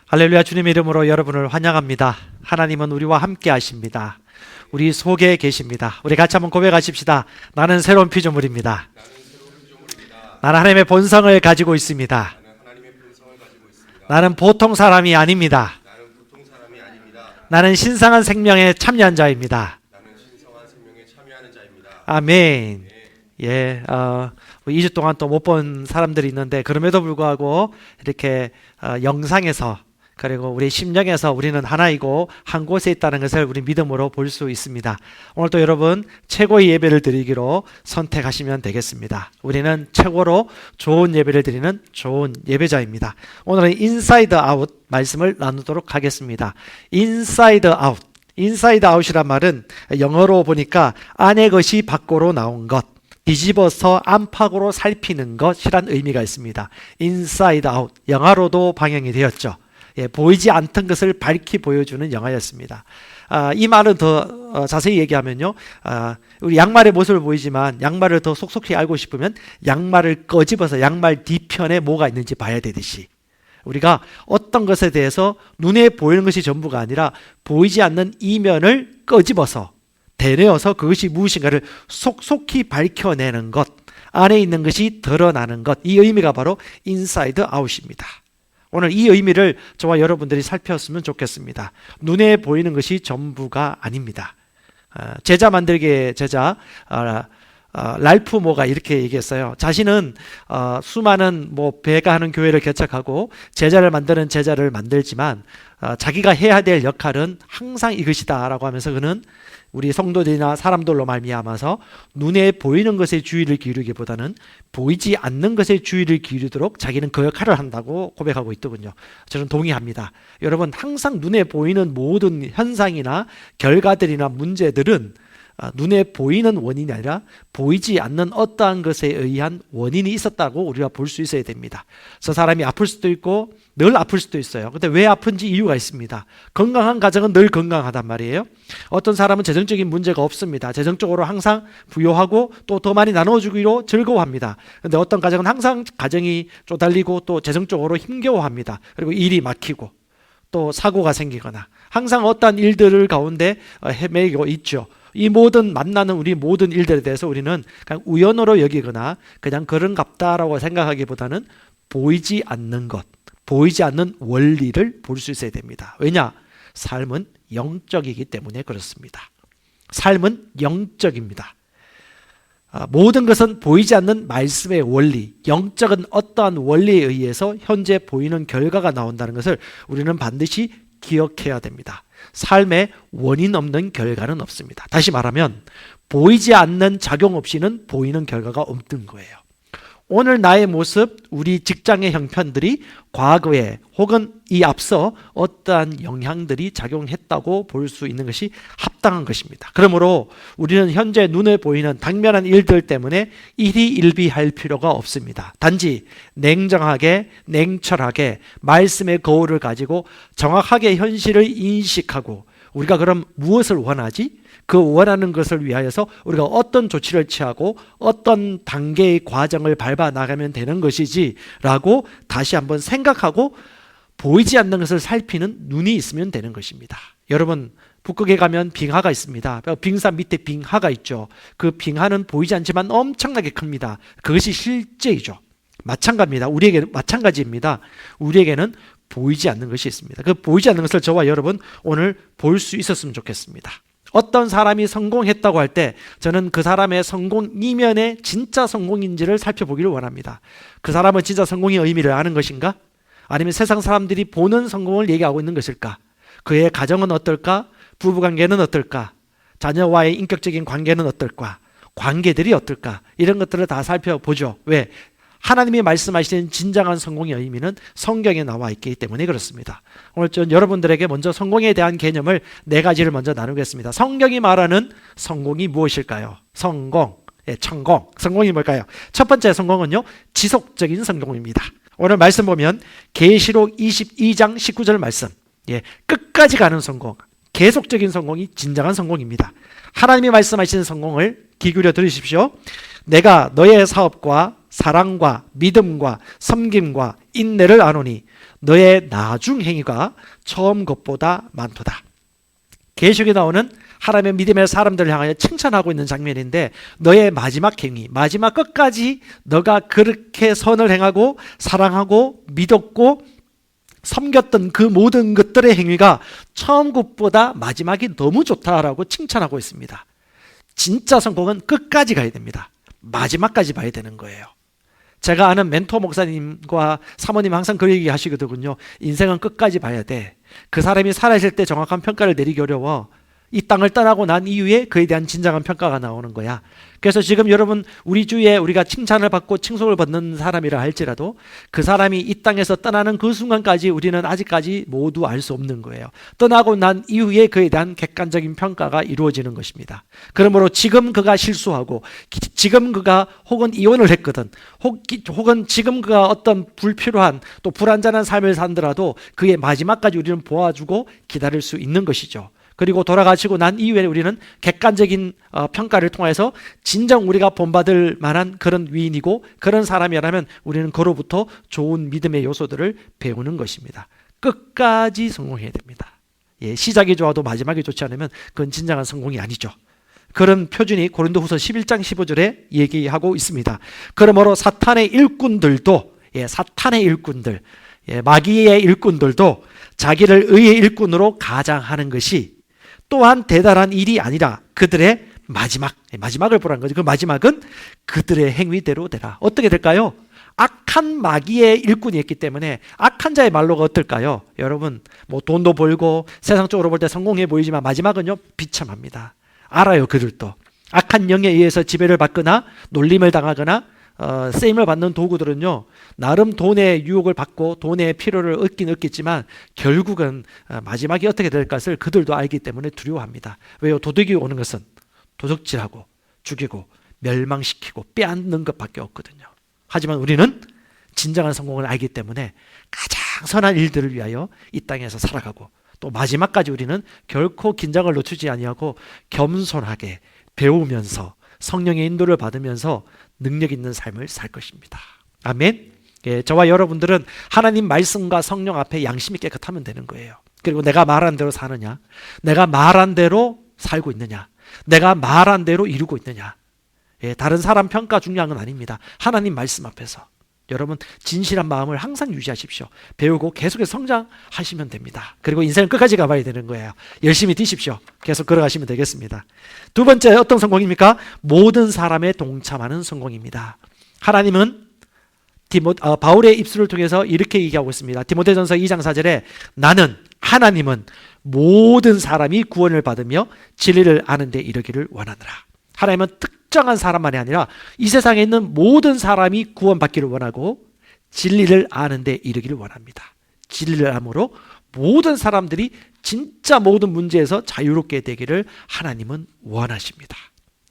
할렐루야. 주님의 이름으로 여러분을 환영합니다. 하나님은 우리와 함께 하십니다. 우리 속에 계십니다. 우리 같이 한번 고백하십시다. 나는 새로운 피조물입니다. 나는 하나님의 본성을 가지고 있습니다. 나는 보통 사람이 아닙니다. 나는 신성한 생명에 참여한 자입니다. 아멘. 예, 2주 동안 또 못 본 사람들이 있는데 그럼에도 불구하고 이렇게 영상에서 그리고 우리 심령에서 우리는 하나이고 한 곳에 있다는 것을 우리 믿음으로 볼 수 있습니다. 오늘 또 여러분 최고의 예배를 드리기로 선택하시면 되겠습니다. 우리는 최고로 좋은 예배를 드리는 좋은 예배자입니다. 오늘은 인사이드 아웃 말씀을 나누도록 하겠습니다. 인사이드 아웃. 인사이드 아웃이란 말은 영어로 보니까 안의 것이 밖으로 나온 것, 뒤집어서 안팎으로 살피는 것이란 의미가 있습니다. 인사이드 아웃. 영화로도 방영이 되었죠. 예, 보이지 않던 것을 밝히 보여주는 영화였습니다. 이 말은 더 자세히 얘기하면요, 우리 양말의 모습을 보이지만 양말을 더 속속히 알고 싶으면 양말을 꺼집어서 양말 뒤편에 뭐가 있는지 봐야 되듯이 우리가 어떤 것에 대해서 눈에 보이는 것이 전부가 아니라 보이지 않는 이면을 꺼집어서 대내어서 그것이 무엇인가를 속속히 밝혀내는 것, 안에 있는 것이 드러나는 것, 이 의미가 바로 인사이드 아웃입니다. 오늘 이 의미를 저와 여러분들이 살폈으면 좋겠습니다. 눈에 보이는 것이 전부가 아닙니다. 제자 만들기의 제자 랄프 모가 이렇게 얘기했어요. 자신은 수많은 배가 하는 교회를 개척하고 제자를 만드는 제자를 만들지만 자기가 해야 될 역할은 항상 이것이다 라고 하면서 그는 우리 성도들이나 사람들로 말미암아서 눈에 보이는 것에 주의를 기울이기보다는 보이지 않는 것에 주의를 기울이도록 자기는 그 역할을 한다고 고백하고 있더군요. 저는 동의합니다. 여러분, 항상 눈에 보이는 모든 현상이나 결과들이나 문제들은 눈에 보이는 원인이 아니라 보이지 않는 어떠한 것에 의한 원인이 있었다고 우리가 볼 수 있어야 됩니다. 저 사람이 아플 수도 있고 늘 아플 수도 있어요. 근데 왜 아픈지 이유가 있습니다. 건강한 가정은 늘 건강하단 말이에요. 어떤 사람은 재정적인 문제가 없습니다. 재정적으로 항상 부유하고 또 더 많이 나눠주기로 즐거워합니다. 근데 어떤 가정은 항상 가정이 쪼달리고 또 재정적으로 힘겨워합니다. 그리고 일이 막히고 또 사고가 생기거나 항상 어떠한 일들을 가운데 헤매고 있죠. 이 모든 만나는 우리 모든 일들에 대해서 우리는 그냥 우연으로 여기거나 그냥 그런갑다라고 생각하기보다는 보이지 않는 것, 보이지 않는 원리를 볼 수 있어야 됩니다. 왜냐? 삶은 영적이기 때문에 그렇습니다. 삶은 영적입니다. 모든 것은 보이지 않는 말씀의 원리, 영적은 어떠한 원리에 의해서 현재 보이는 결과가 나온다는 것을 우리는 반드시 기억해야 됩니다. 삶에 원인 없는 결과는 없습니다. 다시 말하면 보이지 않는 작용 없이는 보이는 결과가 없는 거예요. 오늘 나의 모습, 우리 직장의 형편들이 과거에 혹은 이 앞서 어떠한 영향들이 작용했다고 볼 수 있는 것이 합당한 것입니다. 그러므로 우리는 현재 눈에 보이는 당면한 일들 때문에 일희일비할 필요가 없습니다. 단지 냉정하게, 냉철하게 말씀의 거울을 가지고 정확하게 현실을 인식하고 우리가 그럼 무엇을 원하지? 그 원하는 것을 위하여서 우리가 어떤 조치를 취하고 어떤 단계의 과정을 밟아 나가면 되는 것이지 라고 다시 한번 생각하고 보이지 않는 것을 살피는 눈이 있으면 되는 것입니다. 여러분, 북극에 가면 빙하가 있습니다. 빙산 밑에 빙하가 있죠. 그 빙하는 보이지 않지만 엄청나게 큽니다. 그것이 실제이죠. 마찬가지입니다. 우리에게는 보이지 않는 것이 있습니다. 그 보이지 않는 것을 저와 여러분 오늘 볼 수 있었으면 좋겠습니다. 어떤 사람이 성공했다고 할 때 저는 그 사람의 성공 이면에 진짜 성공인지를 살펴보기를 원합니다. 그 사람은 진짜 성공의 의미를 아는 것인가? 아니면 세상 사람들이 보는 성공을 얘기하고 있는 것일까? 그의 가정은 어떨까? 부부관계는 어떨까? 자녀와의 인격적인 관계는 어떨까? 관계들이 어떨까? 이런 것들을 다 살펴보죠. 왜? 하나님이 말씀하시는 진정한 성공의 의미는 성경에 나와 있기 때문에 그렇습니다. 오늘 전 여러분들에게 먼저 성공에 대한 개념을 4가지를 먼저 나누겠습니다. 성경이 말하는 성공이 무엇일까요? 성공,成功. 성공이 뭘까요? 첫 번째 성공은요, 지속적인 성공입니다. 오늘 말씀 보면 계시록 22장 19절 말씀, 끝까지 가는 성공, 계속적인 성공이 진정한 성공입니다. 하나님이 말씀하시는 성공을 귀 기울여 들으십시오. 내가 너의 사업과 사랑과 믿음과 섬김과 인내를 아노니 너의 나중 행위가 처음 것보다 많도다. 계시록에 나오는 하나님의 믿음의 사람들을 향하여 칭찬하고 있는 장면인데, 너의 마지막 행위, 마지막 끝까지 너가 그렇게 선을 행하고 사랑하고 믿었고 섬겼던 그 모든 것들의 행위가 처음 것보다 마지막이 너무 좋다라고 칭찬하고 있습니다. 진짜 성공은 끝까지 가야 됩니다. 마지막까지 봐야 되는 거예요. 제가 아는 멘토 목사님과 사모님 항상 그 얘기 하시거든요. 인생은 끝까지 봐야 돼. 그 사람이 살아있을 때 정확한 평가를 내리기 어려워. 이 땅을 떠나고 난 이후에 그에 대한 진정한 평가가 나오는 거야. 그래서 지금 여러분, 우리 주위에 우리가 칭찬을 받고 칭송을 받는 사람이라 할지라도 그 사람이 이 땅에서 떠나는 그 순간까지 우리는 아직까지 모두 알 수 없는 거예요. 떠나고 난 이후에 그에 대한 객관적인 평가가 이루어지는 것입니다. 그러므로 지금 그가 실수하고, 지금 그가 혹은 이혼을 했거든, 혹은 지금 그가 어떤 불필요한 또 불완전한 삶을 산더라도 그의 마지막까지 우리는 보아주고 기다릴 수 있는 것이죠. 그리고 돌아가시고 난 이후에 우리는 객관적인 평가를 통해서 진정 우리가 본받을 만한 그런 위인이고 그런 사람이라면 우리는 그로부터 좋은 믿음의 요소들을 배우는 것입니다. 끝까지 성공해야 됩니다. 시작이 좋아도 마지막이 좋지 않으면 그건 진정한 성공이 아니죠. 그런 표준이 고린도후서 11장 15절에 얘기하고 있습니다. 그러므로 사탄의 일꾼들도, 마귀의 일꾼들도 자기를 의의 일꾼으로 가장하는 것이 또한 대단한 일이 아니라 그들의 마지막을 보라는 거죠. 그 마지막은 그들의 행위대로 되라. 어떻게 될까요? 악한 마귀의 일꾼이었기 때문에 악한 자의 말로가 어떨까요? 여러분, 뭐 돈도 벌고 세상적으로 볼 때 성공해 보이지만 마지막은요, 비참합니다. 알아요. 그들도 악한 영에 의해서 지배를 받거나 놀림을 당하거나 쓰임을 받는 도구들은요, 나름 돈의 유혹을 받고 돈의 필요를 얻긴 얻겠지만 결국은 마지막이 어떻게 될 것을 그들도 알기 때문에 두려워합니다. 왜요? 도둑이 오는 것은 도둑질하고 죽이고 멸망시키고 빼앗는 것밖에 없거든요. 하지만 우리는 진정한 성공을 알기 때문에 가장 선한 일들을 위하여 이 땅에서 살아가고, 또 마지막까지 우리는 결코 긴장을 늦추지 아니하고 겸손하게 배우면서 성령의 인도를 받으면서 능력 있는 삶을 살 것입니다. 아멘. 저와 여러분들은 하나님 말씀과 성령 앞에 양심이 깨끗하면 되는 거예요. 그리고 내가 말한 대로 사느냐, 내가 말한 대로 살고 있느냐, 내가 말한 대로 이루고 있느냐. 다른 사람 평가 중요한 건 아닙니다. 하나님 말씀 앞에서 여러분 진실한 마음을 항상 유지하십시오. 배우고 계속해서 성장하시면 됩니다. 그리고 인생을 끝까지 가봐야 되는 거예요. 열심히 뛰십시오. 계속 걸어가시면 되겠습니다. 두 번째, 어떤 성공입니까? 모든 사람에 동참하는 성공입니다. 하나님은 바울의 입술을 통해서 이렇게 얘기하고 있습니다. 디모데전서 2장 4절에 하나님은 모든 사람이 구원을 받으며 진리를 아는 데 이르기를 원하노라. 하나님은 특정한 사람만이 아니라 이 세상에 있는 모든 사람이 구원받기를 원하고 진리를 아는 데 이르기를 원합니다. 진리를 암으로 모든 사람들이 진짜 모든 문제에서 자유롭게 되기를 하나님은 원하십니다.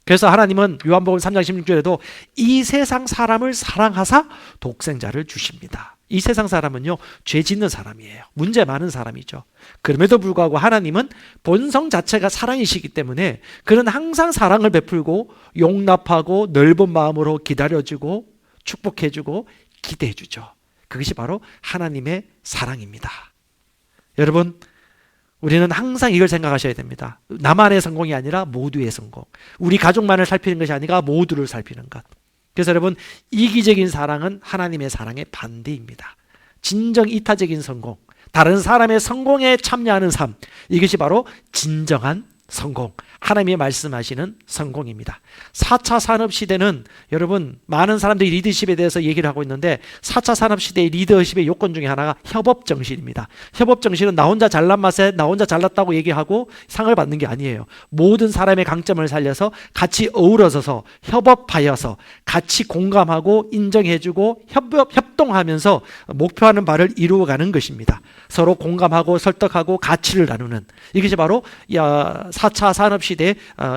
그래서 하나님은 요한복음 3장 16절에도 이 세상 사람을 사랑하사 독생자를 주십니다. 이 세상 사람은요, 죄 짓는 사람이에요. 문제 많은 사람이죠. 그럼에도 불구하고 하나님은 본성 자체가 사랑이시기 때문에 그는 항상 사랑을 베풀고 용납하고 넓은 마음으로 기다려주고 축복해주고 기대해주죠. 그것이 바로 하나님의 사랑입니다. 여러분, 우리는 항상 이걸 생각하셔야 됩니다. 나만의 성공이 아니라 모두의 성공. 우리 가족만을 살피는 것이 아니라 모두를 살피는 것. 그래서 여러분, 이기적인 사랑은 하나님의 사랑의 반대입니다. 진정 이타적인 성공, 다른 사람의 성공에 참여하는 삶, 이것이 바로 진정한 성공, 하나님이 말씀하시는 성공입니다. 4차 산업시대는 여러분, 많은 사람들이 리더십에 대해서 얘기를 하고 있는데 4차 산업시대의 리더십의 요건 중에 하나가 협업정신입니다. 협업정신은 나 혼자 잘난 맛에 나 혼자 잘났다고 얘기하고 상을 받는 게 아니에요. 모든 사람의 강점을 살려서 같이 어우러져서 협업하여서 같이 공감하고 인정해주고 협동하면서 목표하는 바를 이루어가는 것입니다. 서로 공감하고 설득하고 가치를 나누는, 이것이 바로 4차 산업시대의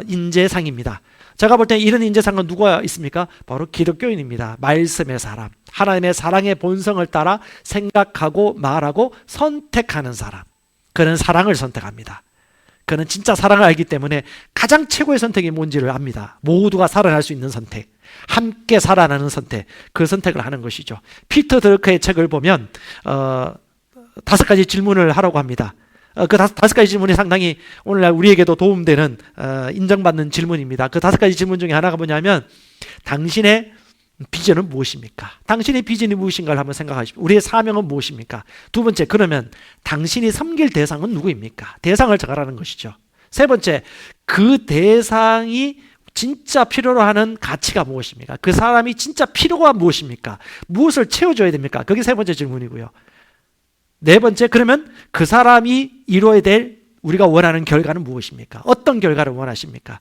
인재상입니다. 제가 볼 때 이런 인재상은 누가 있습니까? 바로 기독교인입니다. 말씀의 사람, 하나님의 사랑의 본성을 따라 생각하고 말하고 선택하는 사람. 그는 사랑을 선택합니다. 그는 진짜 사랑을 알기 때문에 가장 최고의 선택이 뭔지를 압니다. 모두가 살아날 수 있는 선택, 함께 살아나는 선택, 그 선택을 하는 것이죠. 피터 드러크의 책을 보면 5가지 질문을 하라고 합니다. 그 5가지 질문이 상당히 오늘날 우리에게도 도움되는 인정받는 질문입니다. 그 5가지 질문 중에 하나가 뭐냐면 당신의 비전은 무엇입니까? 당신의 비전이 무엇인가를 한번 생각하십시오. 우리의 사명은 무엇입니까? 두 번째, 그러면 당신이 섬길 대상은 누구입니까? 대상을 정하라는 것이죠. 세 번째, 그 대상이 진짜 필요로 하는 가치가 무엇입니까? 그 사람이 진짜 필요가 무엇입니까? 무엇을 채워줘야 됩니까? 그게 세 번째 질문이고요. 네 번째, 그러면 그 사람이 이루어야 될 우리가 원하는 결과는 무엇입니까? 어떤 결과를 원하십니까?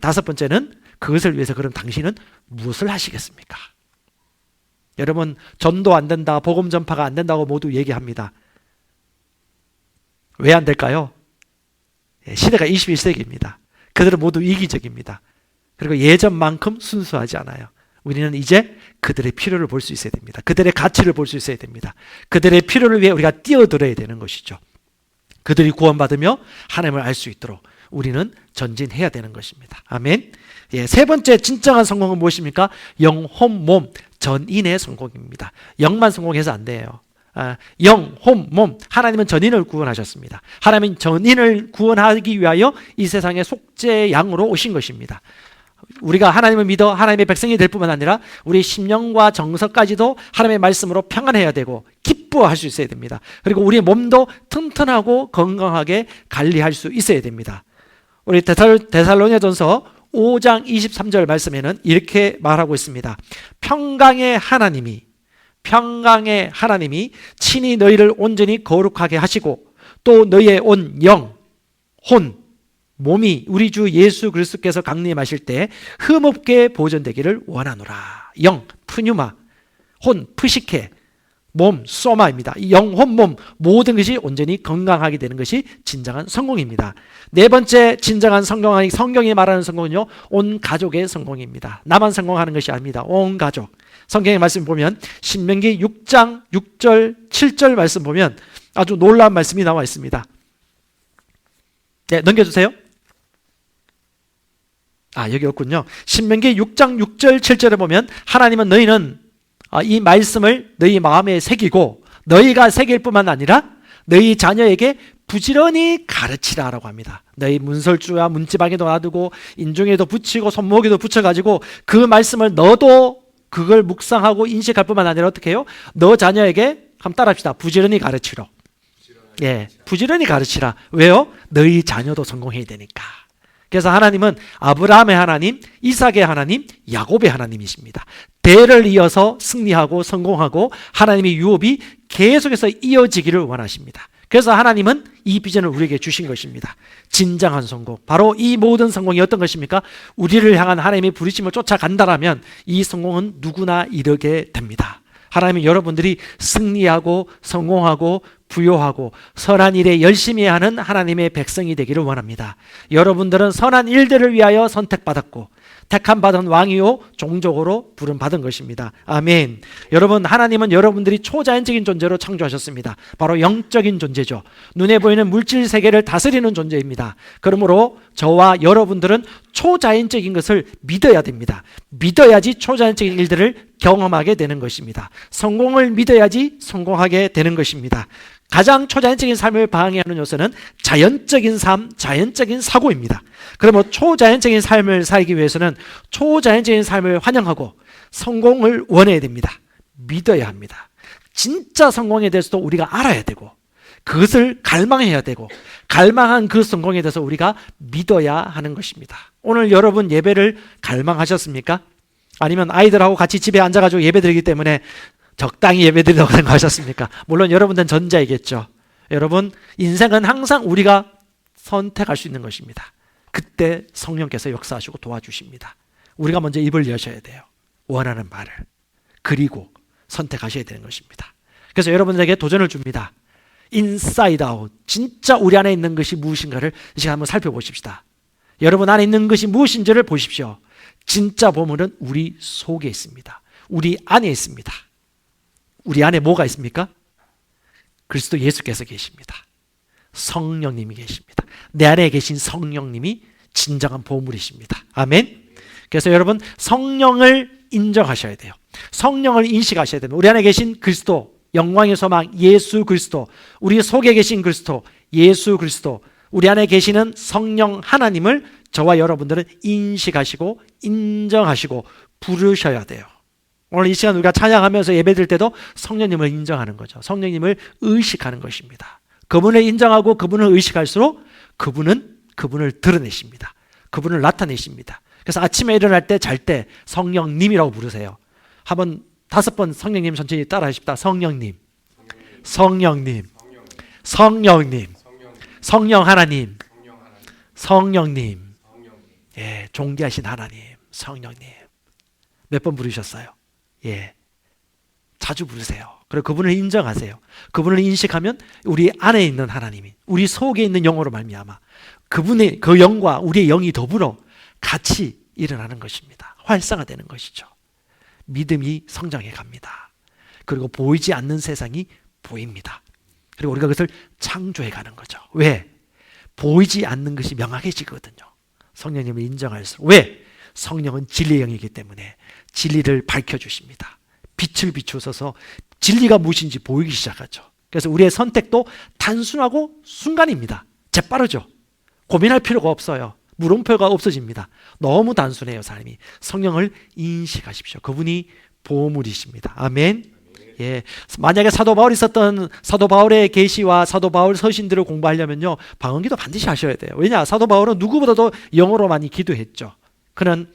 다섯 번째는 그것을 위해서 그럼 당신은 무엇을 하시겠습니까? 여러분, 전도 안 된다, 복음 전파가 안 된다고 모두 얘기합니다. 왜 안 될까요? 시대가 21세기입니다. 그들은 모두 이기적입니다. 그리고 예전만큼 순수하지 않아요. 우리는 이제 그들의 필요를 볼 수 있어야 됩니다. 그들의 가치를 볼 수 있어야 됩니다. 그들의 필요를 위해 우리가 뛰어들어야 되는 것이죠. 그들이 구원받으며 하나님을 알 수 있도록 우리는 전진해야 되는 것입니다. 아멘. 세 번째 진정한 성공은 무엇입니까? 영, 혼, 몸, 전인의 성공입니다. 영만 성공해서 안 돼요. 영, 혼, 몸. 하나님은 전인을 구원하셨습니다. 하나님은 전인을 구원하기 위하여 이 세상에 속죄 양으로 오신 것입니다. 우리가 하나님을 믿어 하나님의 백성이 될 뿐만 아니라 우리 심령과 정서까지도 하나님의 말씀으로 평안해야 되고 기뻐할 수 있어야 됩니다. 그리고 우리의 몸도 튼튼하고 건강하게 관리할 수 있어야 됩니다. 우리 데살로니가전서 5장 23절 말씀에는 이렇게 말하고 있습니다. 평강의 하나님이 친히 너희를 온전히 거룩하게 하시고 또 너희의 온 영, 혼, 몸이 우리 주 예수 그리스도께서 강림하실 때 흠없게 보존되기를 원하노라. 영, 푸뉴마, 혼, 푸시케, 몸, 소마입니다. 영, 혼, 몸 모든 것이 온전히 건강하게 되는 것이 진정한 성공입니다. 네 번째 진정한 성경이 말하는 성공은요, 온 가족의 성공입니다. 나만 성공하는 것이 아닙니다. 온 가족. 성경의 말씀 보면 신명기 6장 6절 7절 말씀 보면 아주 놀라운 말씀이 나와 있습니다. 네, 넘겨주세요. 여기 없군요. 신명기 6장 6절 7절에 보면 하나님은 너희는 이 말씀을 너희 마음에 새기고 너희가 새길 뿐만 아니라 너희 자녀에게 부지런히 가르치라라고 합니다. 너희 문설주와 문지방에도 놔두고 인중에도 붙이고 손목에도 붙여가지고 그 말씀을 너도 그걸 묵상하고 인식할 뿐만 아니라 어떻게 해요? 너 자녀에게 한번 따라합시다. 부지런히 가르치라. 부지런히 가르치라. 왜요? 너희 자녀도 성공해야 되니까. 그래서 하나님은 아브라함의 하나님, 이삭의 하나님, 야곱의 하나님이십니다. 대를 이어서 승리하고 성공하고 하나님의 유업이 계속해서 이어지기를 원하십니다. 그래서 하나님은 이 비전을 우리에게 주신 것입니다. 진정한 성공. 바로 이 모든 성공이 어떤 것입니까? 우리를 향한 하나님의 부르심을 쫓아간다라면 이 성공은 누구나 이르게 됩니다. 하나님은 여러분들이 승리하고 성공하고 부요하고 선한 일에 열심히 하는 하나님의 백성이 되기를 원합니다. 여러분들은 선한 일들을 위하여 선택받았고 택함받은 왕이요 종족으로 부름받은 것입니다. 아멘. 여러분, 하나님은 여러분들이 초자연적인 존재로 창조하셨습니다. 바로 영적인 존재죠. 눈에 보이는 물질 세계를 다스리는 존재입니다. 그러므로 저와 여러분들은 초자연적인 것을 믿어야 됩니다. 믿어야지 초자연적인 일들을 경험하게 되는 것입니다. 성공을 믿어야지 성공하게 되는 것입니다. 가장 초자연적인 삶을 방해하는 요소는 자연적인 삶, 자연적인 사고입니다. 그러면 초자연적인 삶을 살기 위해서는 초자연적인 삶을 환영하고 성공을 원해야 됩니다. 믿어야 합니다. 진짜 성공에 대해서도 우리가 알아야 되고 그것을 갈망해야 되고 갈망한 그 성공에 대해서 우리가 믿어야 하는 것입니다. 오늘 여러분 예배를 갈망하셨습니까? 아니면 아이들하고 같이 집에 앉아가지고 예배드리기 때문에 적당히 예배드리려고 생각하셨습니까? 물론 여러분들은 전자이겠죠. 여러분, 인생은 항상 우리가 선택할 수 있는 것입니다. 그때 성령께서 역사하시고 도와주십니다. 우리가 먼저 입을 여셔야 돼요. 원하는 말을. 그리고 선택하셔야 되는 것입니다. 그래서 여러분들에게 도전을 줍니다. 인사이드 아웃. 진짜 우리 안에 있는 것이 무엇인가를 이 시간 한번 살펴보십시다. 여러분 안에 있는 것이 무엇인지를 보십시오. 진짜 보물은 우리 속에 있습니다. 우리 안에 있습니다. 우리 안에 뭐가 있습니까? 그리스도 예수께서 계십니다. 성령님이 계십니다. 내 안에 계신 성령님이 진정한 보물이십니다. 아멘. 그래서 여러분 성령을 인정하셔야 돼요. 성령을 인식하셔야 됩니다. 우리 안에 계신 그리스도, 영광의 소망 예수 그리스도, 우리 속에 계신 그리스도 예수 그리스도, 우리 안에 계시는 성령 하나님을 저와 여러분들은 인식하시고 인정하시고 부르셔야 돼요. 오늘 이 시간 우리가 찬양하면서 예배드릴 때도 성령님을 인정하는 거죠. 성령님을 의식하는 것입니다. 그분을 인정하고 그분을 의식할수록 그분을 드러내십니다. 그분을 나타내십니다. 그래서 아침에 일어날 때, 잘 때 성령님이라고 부르세요. 한번 5번 성령님 천천히 따라 하십시다. 성령님, 성령님, 성령님, 성령 하나님, 성령님. 예, 존귀하신 하나님, 성령님. 몇 번 부르셨어요? 예, 자주 부르세요. 그리고 그분을 인정하세요. 그분을 인식하면 우리 안에 있는 하나님이, 우리 속에 있는 영으로 말미암아 그분의 그 영과 우리의 영이 더불어 같이 일어나는 것입니다. 활성화되는 것이죠. 믿음이 성장해 갑니다. 그리고 보이지 않는 세상이 보입니다. 그리고 우리가 그것을 창조해 가는 거죠. 왜? 보이지 않는 것이 명확해지거든요. 성령님을 인정할수록. 왜? 성령은 진리의 영이기 때문에 진리를 밝혀주십니다. 빛을 비추어서 진리가 무엇인지 보이기 시작하죠. 그래서 우리의 선택도 단순하고 순간입니다. 재빠르죠. 고민할 필요가 없어요. 물음표가 없어집니다. 너무 단순해요, 삶이. 성령을 인식하십시오. 그분이 보물이십니다. 아멘. 예, 만약에 사도 바울이 썼던 사도 바울의 계시와 사도 바울 서신들을 공부하려면요, 방언기도 반드시 하셔야 돼요. 왜냐? 사도 바울은 누구보다도 영어로 많이 기도했죠. 그는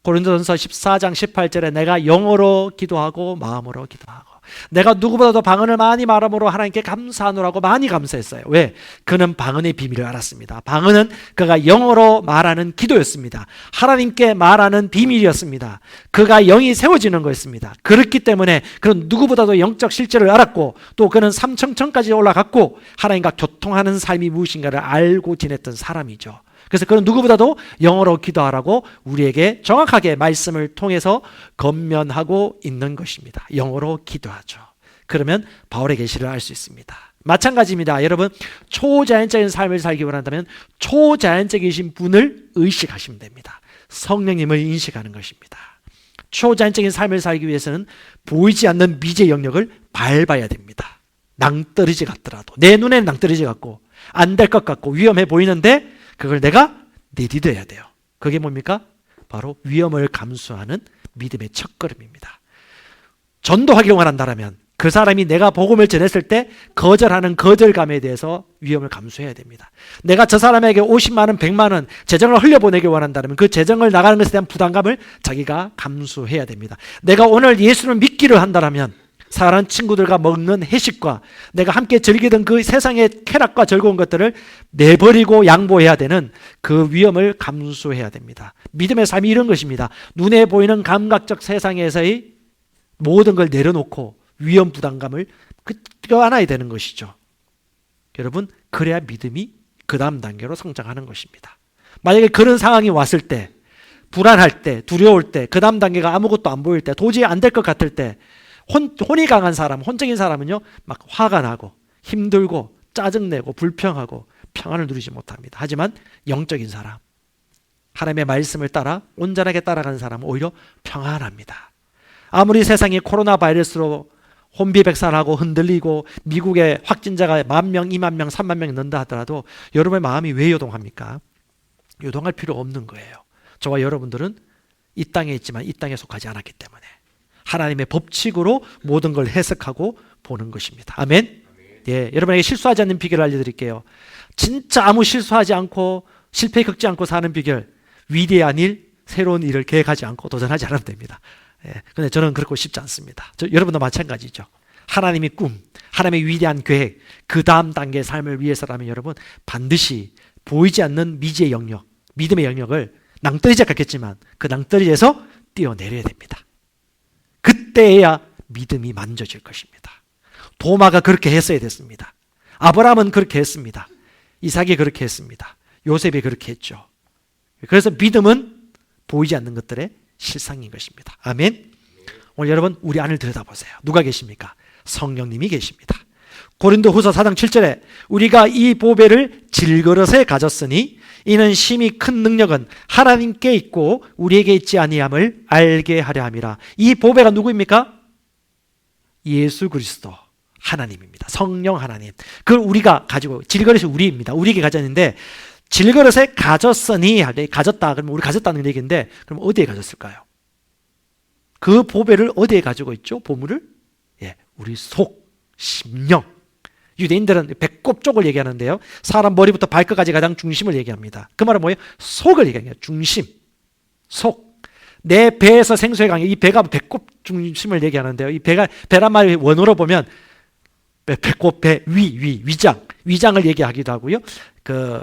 고린도전서 14장 18절에 내가 영어로 기도하고 마음으로 기도하고 내가 누구보다도 방언을 많이 말함으로 하나님께 감사하노라고 많이 감사했어요. 왜? 그는 방언의 비밀을 알았습니다. 방언은 그가 영어로 말하는 기도였습니다. 하나님께 말하는 비밀이었습니다. 그가 영이 세워지는 거였습니다. 그렇기 때문에 그는 누구보다도 영적 실제를 알았고 또 그는 삼청천까지 올라갔고 하나님과 교통하는 삶이 무엇인가를 알고 지냈던 사람이죠. 그래서 그는 누구보다도 영어로 기도하라고 우리에게 정확하게 말씀을 통해서 권면하고 있는 것입니다. 영어로 기도하죠. 그러면 바울의 계시를 알 수 있습니다. 마찬가지입니다. 여러분, 초자연적인 삶을 살기 원한다면 초자연적이신 분을 의식하시면 됩니다. 성령님을 인식하는 것입니다. 초자연적인 삶을 살기 위해서는 보이지 않는 미지의 영역을 밟아야 됩니다. 낭떠러지 같더라도, 내 눈에는 낭떠러지 같고 안 될 것 같고 위험해 보이는데 그걸 내가 내디뎌야 돼요. 그게 뭡니까? 바로 위험을 감수하는 믿음의 첫걸음입니다. 전도하기를 원한다면 그 사람이 내가 복음을 전했을 때 거절하는 거절감에 대해서 위험을 감수해야 됩니다. 내가 저 사람에게 50만 원, 100만 원 재정을 흘려보내길 원한다면 그 재정을 나가는 것에 대한 부담감을 자기가 감수해야 됩니다. 내가 오늘 예수를 믿기를 한다면 사랑하는 친구들과 먹는 회식과 내가 함께 즐기던 그 세상의 쾌락과 즐거운 것들을 내버리고 양보해야 되는 그 위험을 감수해야 됩니다. 믿음의 삶이 이런 것입니다. 눈에 보이는 감각적 세상에서의 모든 걸 내려놓고 위험 부담감을 껴안아야 되는 것이죠. 여러분, 그래야 믿음이 그 다음 단계로 성장하는 것입니다. 만약에 그런 상황이 왔을 때, 불안할 때, 두려울 때, 그 다음 단계가 아무것도 안 보일 때, 도저히 안 될 것 같을 때 혼이 강한 사람, 혼적인 사람은요, 막 화가 나고 힘들고 짜증내고 불평하고 평안을 누리지 못합니다. 하지만 영적인 사람, 하나님의 말씀을 따라 온전하게 따라가는 사람은 오히려 평안합니다. 아무리 세상이 코로나 바이러스로 혼비백산하고 흔들리고 미국의 확진자가 10,000명, 20,000명, 30,000명 는다 하더라도 여러분의 마음이 왜 요동합니까? 요동할 필요 없는 거예요. 저와 여러분들은 이 땅에 있지만 이 땅에 속하지 않았기 때문에 하나님의 법칙으로 모든 걸 해석하고 보는 것입니다. 아멘. 예, 여러분에게 실수하지 않는 비결을 알려드릴게요. 진짜 아무 실수하지 않고 실패 겪지 않고 사는 비결, 위대한 일, 새로운 일을 계획하지 않고 도전하지 않으면 됩니다. 예, 근데 저는 그렇고 싶지 않습니다. 여러분도 마찬가지죠. 하나님의 꿈, 하나님의 위대한 계획, 그 다음 단계의 삶을 위해서라면 여러분 반드시 보이지 않는 미지의 영역, 믿음의 영역을 낭떠러지 같겠지만 그 낭떠러지에서 뛰어내려야 됩니다. 그때야 믿음이 만져질 것입니다. 도마가 그렇게 했어야 됐습니다. 아브라함은 그렇게 했습니다. 이삭이 그렇게 했습니다. 요셉이 그렇게 했죠. 그래서 믿음은 보이지 않는 것들의 실상인 것입니다. 아멘. 오늘 여러분 우리 안을 들여다보세요. 누가 계십니까? 성령님이 계십니다. 고린도후서 4장 7절에 우리가 이 보배를 질그릇에 가졌으니 이는 심히 큰 능력은 하나님께 있고 우리에게 있지 아니함을 알게 하려 함이라. 이 보배가 누구입니까? 예수 그리스도 하나님입니다. 성령 하나님. 그걸 우리가 가지고, 질그릇이 우리입니다. 우리에게 가졌는데, 질그릇에 가졌으니, 가졌다 그러면 우리 가졌다는 얘기인데, 그럼 어디에 가졌을까요? 그 보배를 어디에 가지고 있죠? 보물을? 예, 우리 속, 심령. 유대인들은 배꼽 쪽을 얘기하는데요, 사람 머리부터 발끝까지 가장 중심을 얘기합니다. 그 말은 뭐예요? 속을 얘기하는 거예요. 중심, 속. 내 배에서 생수의 강이, 이 배가 배꼽 중심을 얘기하는데요, 이 배가, 배란 말이 원어로 보면 배꼽, 위장을 얘기하기도 하고요, 그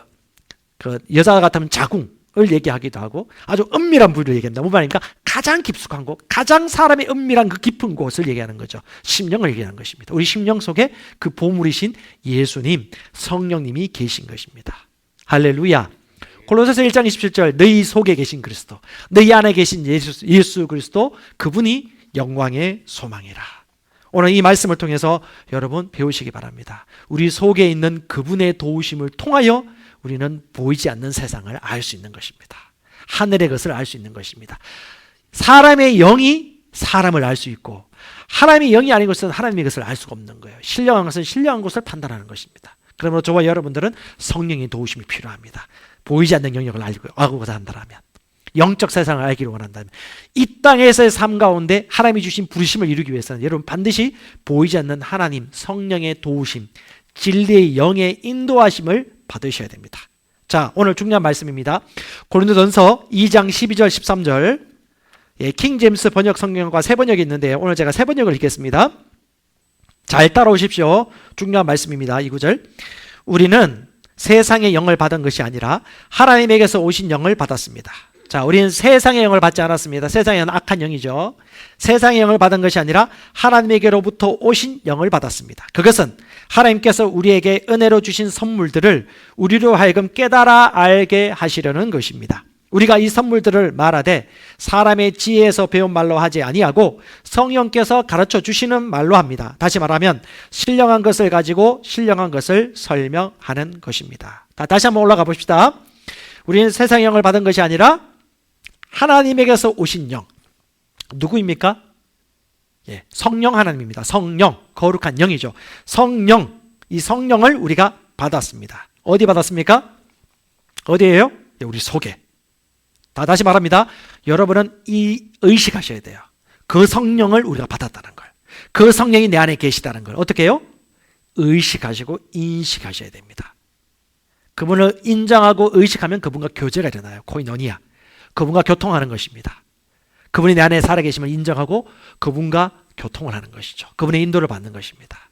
여자 같으면 자궁을 얘기하기도 하고, 아주 은밀한 부위를 얘기합니다. 무슨 말입니까? 가장 깊숙한 곳, 가장 사람의 은밀한 그 깊은 곳을 얘기하는 거죠. 심령을 얘기하는 것입니다. 우리 심령 속에 그 보물이신 예수님, 성령님이 계신 것입니다. 할렐루야. 골로새서 1장 27절, 너희 속에 계신 그리스도, 너희 안에 계신 예수 그리스도, 그분이 영광의 소망이라. 오늘 이 말씀을 통해서 여러분 배우시기 바랍니다. 우리 속에 있는 그분의 도우심을 통하여 우리는 보이지 않는 세상을 알 수 있는 것입니다. 하늘의 것을 알 수 있는 것입니다. 사람의 영이 사람을 알 수 있고, 하나님의 영이 아닌 것은 하나님의 것을 알 수가 없는 거예요. 신령한 것은 신령한 것을 판단하는 것입니다. 그러므로 저와 여러분들은 성령의 도우심이 필요합니다. 보이지 않는 영역을 알고자 한다면, 영적 세상을 알기를 원한다면, 이 땅에서의 삶 가운데 하나님이 주신 부르심을 이루기 위해서는 여러분 반드시 보이지 않는 하나님 성령의 도우심, 진리의 영의 인도하심을 받으셔야 됩니다. 자, 오늘 중요한 말씀입니다. 고린도전서 2장 12절 13절, 킹 제임스 번역 성경과 새 번역이 있는데 오늘 제가 새 번역을 읽겠습니다. 잘 따라오십시오. 중요한 말씀입니다. 이 구절, 우리는 세상의 영을 받은 것이 아니라 하나님에게서 오신 영을 받았습니다. 자, 우리는 세상의 영을 받지 않았습니다. 세상의 영은 악한 영이죠. 세상의 영을 받은 것이 아니라 하나님에게로부터 오신 영을 받았습니다. 그것은 하나님께서 우리에게 은혜로 주신 선물들을 우리로 하여금 깨달아 알게 하시려는 것입니다. 우리가 이 선물들을 말하되 사람의 지혜에서 배운 말로 하지 아니하고 성령께서 가르쳐 주시는 말로 합니다. 다시 말하면 신령한 것을 가지고 신령한 것을 설명하는 것입니다. 다시 한번 올라가 봅시다. 우리는 세상의 영을 받은 것이 아니라 하나님에게서 오신 영. 누구입니까? 예, 성령 하나님입니다. 성령, 거룩한 영이죠. 성령, 이 성령을 우리가 받았습니다. 어디 받았습니까? 어디예요? 예, 우리 속에. 다시 말합니다. 여러분은 이 의식하셔야 돼요. 그 성령을 우리가 받았다는 걸, 그 성령이 내 안에 계시다는 걸 어떻게 해요? 의식하시고 인식하셔야 됩니다. 그분을 인정하고 의식하면 그분과 교제가 일어나요. 코이노니아. 그분과 교통하는 것입니다. 그분이 내 안에 살아계심을 인정하고 그분과 교통을 하는 것이죠. 그분의 인도를 받는 것입니다.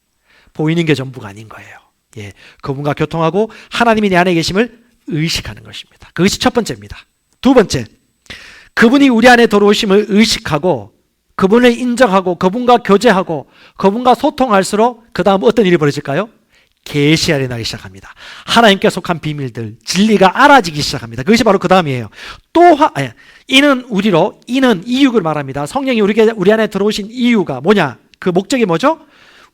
보이는 게 전부가 아닌 거예요. 예, 그분과 교통하고 하나님이 내 안에 계심을 의식하는 것입니다. 그것이 첫 번째입니다. 두 번째, 그분이 우리 안에 들어오심을 의식하고 그분을 인정하고 그분과 교제하고 그분과 소통할수록 그 다음 어떤 일이 벌어질까요? 계시가 일어나기 시작합니다. 하나님께 속한 비밀들, 진리가 알아지기 시작합니다. 그것이 바로 그 다음이에요. 이는 이유를 말합니다. 성령이 우리 안에 들어오신 이유가 뭐냐? 그 목적이 뭐죠?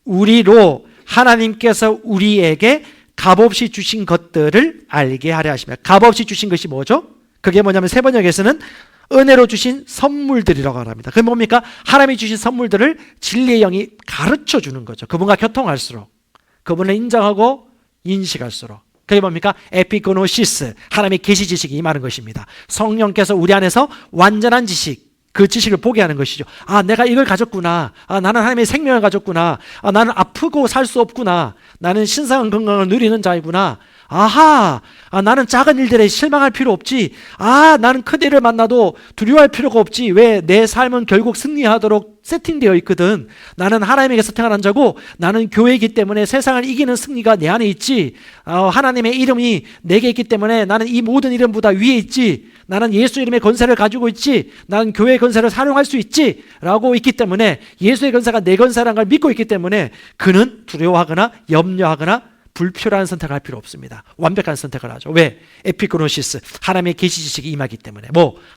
우리로 하나님께서 우리에게 값없이 주신 것들을 알게 하려 하십니다. 값없이 주신 것이 뭐죠? 그게 뭐냐면 새 번역에서는 은혜로 주신 선물들이라고 합니다. 그게 뭡니까? 하나님이 주신 선물들을 진리의 영이 가르쳐 주는 거죠. 그분과 교통할수록, 그분을 인정하고 인식할수록. 그게 뭡니까? 에피그노시스, 하나님의 계시 지식이 임하는 것입니다. 성령께서 우리 안에서 완전한 지식, 그 지식을 보게 하는 것이죠. 아, 내가 이걸 가졌구나. 아, 나는 하나님의 생명을 가졌구나. 아, 나는 아프고 살 수 없구나. 나는 신성한 건강을 누리는 자이구나. 아하, 나는 작은 일들에 실망할 필요 없지. 아, 나는 큰 일을 만나도 두려워할 필요가 없지. 왜? 내 삶은 결국 승리하도록 세팅되어 있거든. 나는 하나님에게서 태어난 자고 나는 교회이기 때문에 세상을 이기는 승리가 내 안에 있지. 하나님의 이름이 내게 있기 때문에 나는 이 모든 이름보다 위에 있지. 나는 예수 이름의 권세를 가지고 있지. 나는 교회의 권세를 사용할 수 있지. 라고 있기 때문에, 예수의 권세가 내 권세라는 걸 믿고 있기 때문에 그는 두려워하거나 염려하거나 불필요한 선택을 할 필요 없습니다. 완벽한 선택을 하죠. 왜? 에피그노시스, 하나님의 계시 지식이 임하기 때문에.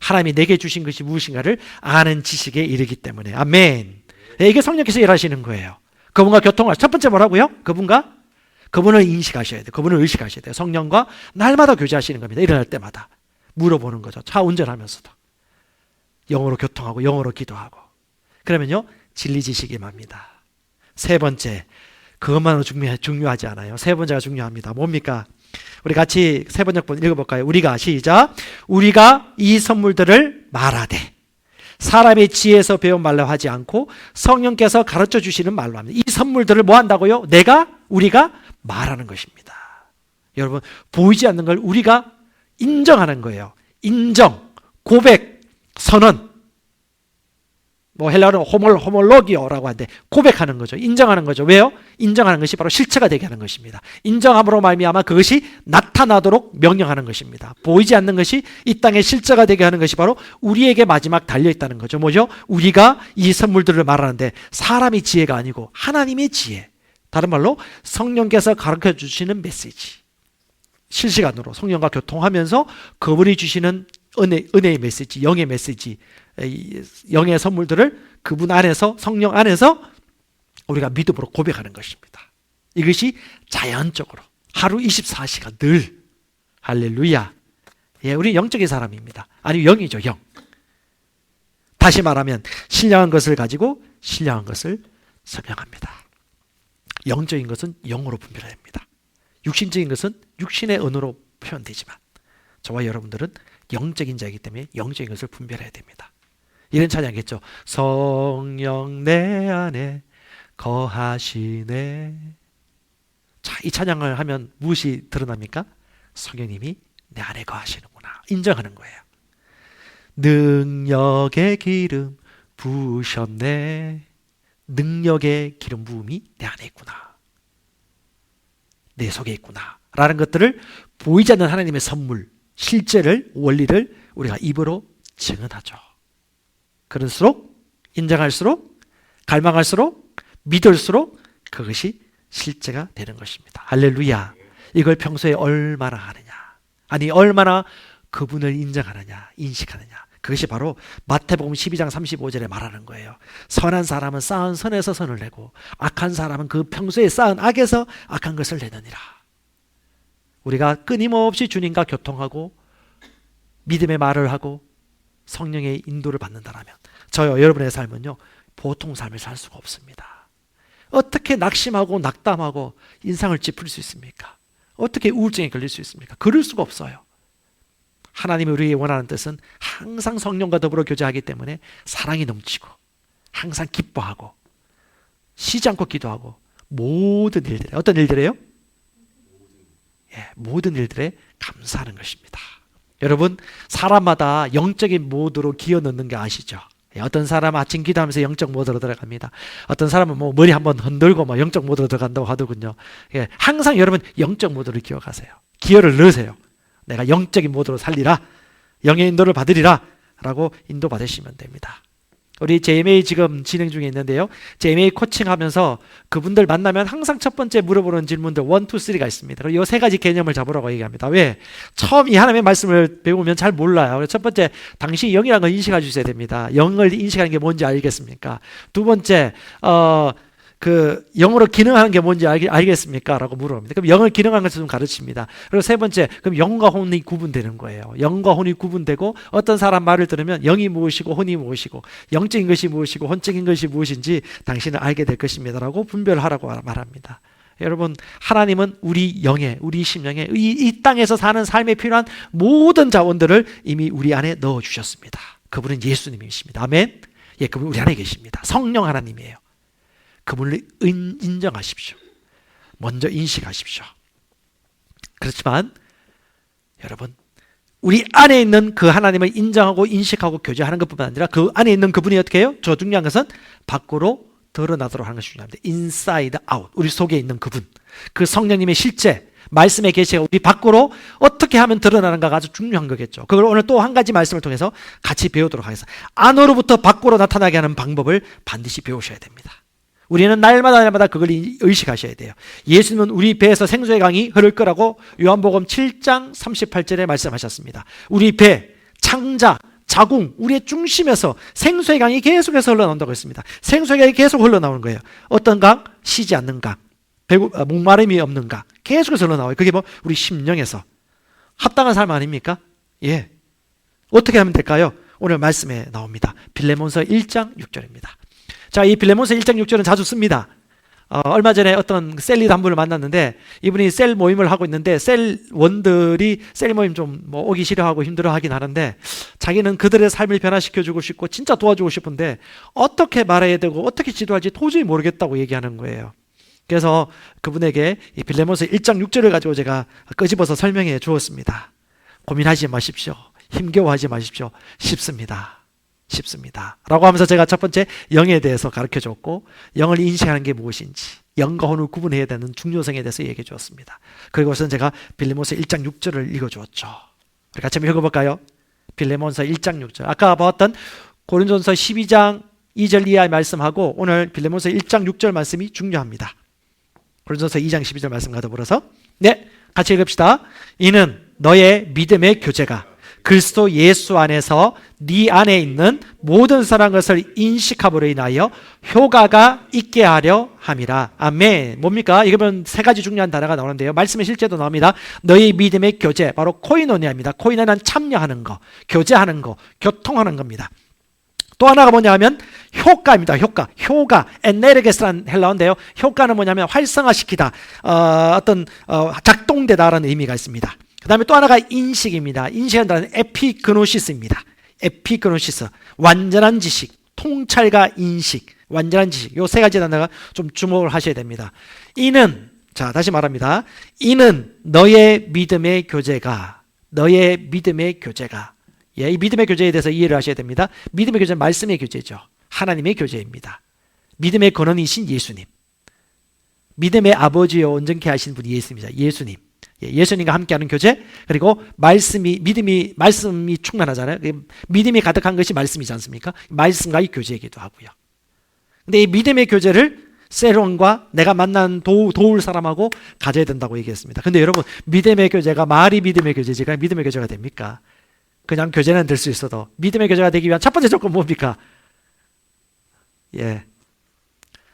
하나님이 내게 주신 것이 무엇인가를 아는 지식에 이르기 때문에. 아멘. 이게 성령께서 일하시는 거예요. 그분과 교통할, 첫 번째 뭐라고요? 그분과 그분을 인식하셔야 돼요. 그분을 의식하셔야 돼요. 성령과 날마다 교제하시는 겁니다. 일어날 때마다 물어보는 거죠. 차 운전하면서도 영어로 교통하고 영어로 기도하고. 그러면요 진리 지식이 맙니다. 세 번째, 그것만으로 중요하지 않아요. 세 번째가 중요합니다. 뭡니까? 우리 같이 세 번째 번 읽어볼까요? 우리가 시작. 우리가 이 선물들을 말하되 사람의 지혜에서 배운 말로 하지 않고 성령께서 가르쳐 주시는 말로 합니다. 이 선물들을 뭐 한다고요? 우리가 말하는 것입니다. 여러분, 보이지 않는 걸 우리가 인정하는 거예요. 인정, 고백, 선언. 뭐 헬라어는 호몰로기오라고 하는데 고백하는 거죠. 인정하는 거죠. 왜요? 인정하는 것이 바로 실체가 되게 하는 것입니다. 인정함으로 말미암아 그것이 나타나도록 명령하는 것입니다. 보이지 않는 것이 이 땅의 실체가 되게 하는 것이 바로 우리에게 마지막 달려있다는 거죠. 뭐죠? 우리가 이 선물들을 말하는데 사람의 지혜가 아니고 하나님의 지혜, 다른 말로 성령께서 가르쳐 주시는 메시지, 실시간으로 성령과 교통하면서 그분이 주시는 은혜의 메시지, 영의 메시지, 영의 선물들을 그분 안에서, 성령 안에서 우리가 믿음으로 고백하는 것입니다. 이것이 자연적으로 하루 24시간 늘, 할렐루야. 예, 우리 영적인 사람입니다. 아니, 영이죠, 영. 다시 말하면 신령한 것을 가지고 신령한 것을 설명합니다. 영적인 것은 영으로 분별해야 됩니다. 육신적인 것은 육신의 언어로 표현되지만 저와 여러분들은 영적인 자이기 때문에 영적인 것을 분별해야 됩니다. 이런 찬양이겠죠. 성령 내 안에 거하시네. 자, 이 찬양을 하면 무엇이 드러납니까? 성령님이 내 안에 거하시는구나 인정하는 거예요. 능력의 기름 부으셨네. 능력의 기름 부음이 내 안에 있구나, 내 속에 있구나 라는 것들을 보이지 않는 하나님의 선물, 실제를, 원리를 우리가 입으로 증언하죠. 그럴수록, 인정할수록, 갈망할수록, 믿을수록 그것이 실제가 되는 것입니다. 할렐루야. 이걸 평소에 얼마나 하느냐, 아니 얼마나 그분을 인정하느냐, 인식하느냐, 그것이 바로 마태복음 12장 35절에 말하는 거예요. 선한 사람은 쌓은 선에서 선을 내고 악한 사람은 그 평소에 쌓은 악에서 악한 것을 내느니라. 우리가 끊임없이 주님과 교통하고 믿음의 말을 하고 성령의 인도를 받는다면 저요 여러분의 삶은요 보통 삶을 살 수가 없습니다. 어떻게 낙심하고 낙담하고 인상을 찌푸릴 수 있습니까? 어떻게 우울증에 걸릴 수 있습니까? 그럴 수가 없어요. 하나님이 우리에게 원하는 뜻은 항상 성령과 더불어 교제하기 때문에 사랑이 넘치고 항상 기뻐하고 쉬지 않고 기도하고 모든 일들에, 어떤 일들에요? 예, 모든 일들에 감사하는 것입니다. 여러분, 사람마다 영적인 모드로 기어 넣는 게 아시죠? 예, 어떤 사람은 아침 기도하면서 영적 모드로 들어갑니다. 어떤 사람은 뭐 머리 한번 흔들고 뭐 영적 모드로 들어간다고 하더군요. 예, 항상 여러분 영적 모드를 기억하세요. 기어를 넣으세요. 내가 영적인 모드로 살리라, 영의 인도를 받으리라 라고 인도 받으시면 됩니다. 우리 JMA 지금 진행 중에 있는데요, JMA 코칭하면서 그분들 만나면 항상 첫 번째 물어보는 질문들 1, 2, 3가 있습니다. 그리고 이 세 가지 개념을 잡으라고 얘기합니다. 왜? 처음 이 하나님의 말씀을 배우면 잘 몰라요. 그래서 첫 번째, 당신이 영이라는 걸 인식해 주셔야 됩니다. 영을 인식하는 게 뭔지 알겠습니까? 두 번째, 영으로 기능하는 게 뭔지 알겠습니까? 라고 물어봅니다. 그럼 영을 기능하는 것을 좀 가르칩니다. 그리고 세 번째, 그럼 영과 혼이 구분되는 거예요. 영과 혼이 구분되고 어떤 사람 말을 들으면 영이 무엇이고 혼이 무엇이고 영적인 것이 무엇이고 혼적인 것이 무엇인지 당신은 알게 될 것입니다. 라고 분별하라고 말합니다. 여러분, 하나님은 우리 영에, 우리 심령에 이 땅에서 사는 삶에 필요한 모든 자원들을 이미 우리 안에 넣어주셨습니다. 그분은 예수님이십니다. 아멘. 예, 그분 우리 안에 계십니다. 성령 하나님이에요. 그분을 인정하십시오. 먼저 인식하십시오. 그렇지만 여러분, 우리 안에 있는 그 하나님을 인정하고 인식하고 교제하는 것뿐만 아니라 그 안에 있는 그분이 어떻게 해요? 더 중요한 것은 밖으로 드러나도록 하는 것이 중요합니다. inside out, 우리 속에 있는 그분, 그 성령님의 실제, 말씀의 계시가 우리 밖으로 어떻게 하면 드러나는가가 아주 중요한 거겠죠. 그걸 오늘 또 한 가지 말씀을 통해서 같이 배우도록 하겠습니다. 안으로부터 밖으로 나타나게 하는 방법을 반드시 배우셔야 됩니다. 우리는 날마다 그걸 의식하셔야 돼요. 예수님은 우리 배에서 생수의 강이 흐를 거라고 요한복음 7장 38절에 말씀하셨습니다. 우리 배, 창자, 자궁, 우리의 중심에서 생수의 강이 계속해서 흘러나온다고 했습니다. 생수의 강이 계속 흘러나오는 거예요. 어떤 강? 쉬지 않는 강. 목마름이 없는가? 계속해서 나와요. 그게 뭐 우리 심령에서 합당한 삶 아닙니까? 예. 어떻게 하면 될까요? 오늘 말씀에 나옵니다. 빌레몬서 1장 6절입니다. 자, 이 빌레몬서 1장 6절은 자주 씁니다. 얼마 전에 어떤 셀리드 한 분을 만났는데 이분이 셀 모임을 하고 있는데 셀원들이 셀 모임 좀 뭐 오기 싫어하고 힘들어하긴 하는데 자기는 그들의 삶을 변화시켜주고 싶고 진짜 도와주고 싶은데 어떻게 말해야 되고 어떻게 지도할지 도저히 모르겠다고 얘기하는 거예요. 그래서 그분에게 이 빌레몬서 1장 6절을 가지고 제가 끄집어서 설명해 주었습니다. 고민하지 마십시오. 힘겨워하지 마십시오. 쉽습니다. 라고 하면서 제가 첫 번째 영에 대해서 가르쳐 줬고 영을 인식하는 게 무엇인지 영과 혼을 구분해야 되는 중요성에 대해서 얘기해 주었습니다. 그리고서는 제가 빌레몬서 1장 6절을 읽어 주었죠. 우리 같이 한번 읽어볼까요? 빌레몬서 1장 6절. 아까 봤던 고린도전서 12장 2절 이하의 말씀하고 오늘 빌레몬서 1장 6절 말씀이 중요합니다. 고린도전서 2장 12절 말씀과 더불어서 같이 읽읍시다. 이는 너의 믿음의 교제가 그리스도 예수 안에서 네 안에 있는 모든 선한 것을 인식함으로 인하여 효과가 있게 하려 함이라. 아멘. 뭡니까? 이거는 세 가지 중요한 단어가 나오는데요. 말씀의 실제도 나옵니다. 너의 믿음의 교제, 바로 코이노니아입니다. 코이노니아는 참여하는 거, 교제하는 거, 교통하는 겁니다. 또 하나가 뭐냐 하면 효과입니다. 효과, 에네르게스라는 헬라어인데요. 효과는 뭐냐면 활성화시키다, 작동되다라는 의미가 있습니다. 그 다음에 또 하나가 인식입니다. 인식은 단어는 에피그노시스입니다. 에피그노시스, 완전한 지식, 통찰과 인식, 완전한 지식. 요 세 가지 단어가 좀 주목을 하셔야 됩니다. 이는, 자, 다시 말합니다. 이는 너의 믿음의 교제가, 이 믿음의 교제에 대해서 이해를 하셔야 됩니다. 믿음의 교제는 말씀의 교제죠. 하나님의 교제입니다. 믿음의 근원이신 예수님. 믿음의 아버지요 온전케 하신 분이 예수님이죠. 예수님. 예수님과 함께하는 교제, 그리고 말씀이 충만하잖아요. 믿음이 가득한 것이 말씀이지 않습니까? 말씀과의 교제이기도 하고요. 근데 이 믿음의 교제를 세론과 내가 만난 도울 사람하고 가져야 된다고 얘기했습니다. 근데 여러분, 믿음의 교제가 말이 믿음의 교제지 그냥 믿음의 교제가 됩니까? 그냥 교제는 될 수 있어도 믿음의 교제가 되기 위한 첫 번째 조건 뭡니까?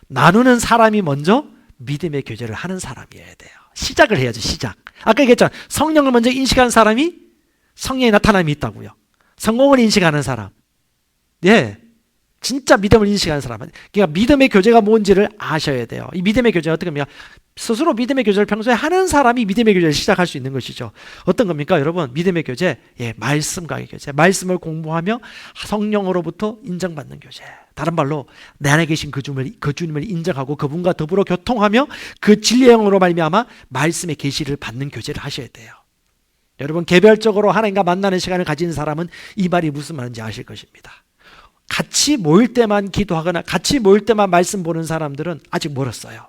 나누는 사람이 먼저 믿음의 교제를 하는 사람이어야 돼요. 시작을 해야죠. 시작. 아까 얘기했잖아. 성령을 먼저 인식하는 사람이 성령의 나타남이 있다고요. 성공을 인식하는 사람. 진짜 믿음을 인식하는 사람. 그러니까 믿음의 교제가 뭔지를 아셔야 돼요. 이 믿음의 교제가 어떻게 합니까? 스스로 믿음의 교제를 평소에 하는 사람이 믿음의 교제를 시작할 수 있는 것이죠. 어떤 겁니까? 여러분, 믿음의 교제, 말씀과의 교제. 말씀을 공부하며 성령으로부터 인정받는 교제. 다른 말로 내 안에 계신 그 주님을 인정하고 그분과 더불어 교통하며 그 진리의 영으로 말미암아 말씀의 계시를 받는 교제를 하셔야 돼요. 여러분, 개별적으로 하나님과 만나는 시간을 가진 사람은 이 말이 무슨 말인지 아실 것입니다. 같이 모일 때만 기도하거나 같이 모일 때만 말씀 보는 사람들은 아직 멀었어요.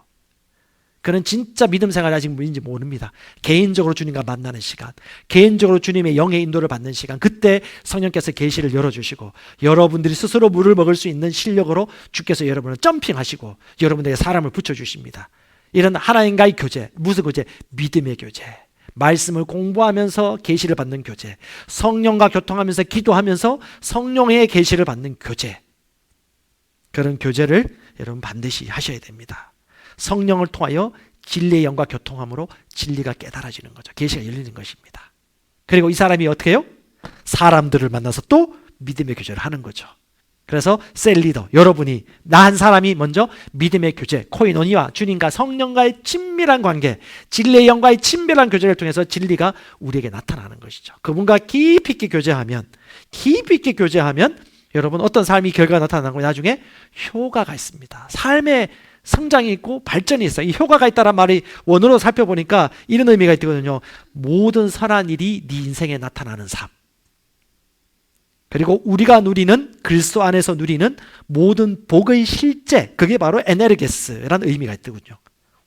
그는 진짜 믿음 생활이 아직 뭔지 모릅니다. 개인적으로 주님과 만나는 시간, 개인적으로 주님의 영의 인도를 받는 시간, 그때 성령께서 계시를 열어주시고 여러분들이 스스로 물을 먹을 수 있는 실력으로 주께서 여러분을 점핑하시고 여러분에게 사람을 붙여주십니다. 이런 하나님과의 교제, 무슨 교제? 믿음의 교제. 말씀을 공부하면서 계시를 받는 교제, 성령과 교통하면서 기도하면서 성령의 계시를 받는 교제, 그런 교제를 여러분 반드시 하셔야 됩니다. 성령을 통하여 진리의 영과 교통함으로 진리가 깨달아지는 거죠. 계시가 열리는 것입니다. 그리고 이 사람이 어떻게 해요? 사람들을 만나서 또 믿음의 교제를 하는 거죠. 그래서 셀리더, 여러분이 나 한 사람이 먼저 믿음의 교제, 코이노니와 주님과 성령과의 친밀한 관계, 진리의 영과의 친밀한 교제를 통해서 진리가 우리에게 나타나는 것이죠. 그분과 깊이 있게 교제하면 여러분 어떤 삶이 결과가 나타나고 나중에 효과가 있습니다. 삶의 성장이 있고 발전이 있어요. 이 효과가 있다는 말이 원어로 살펴보니까 이런 의미가 있거든요. 모든 선한 일이 네 인생에 나타나는 삶. 그리고 우리가 누리는, 그리스도 안에서 누리는 모든 복의 실제, 그게 바로 에네르게스라는 의미가 있더군요.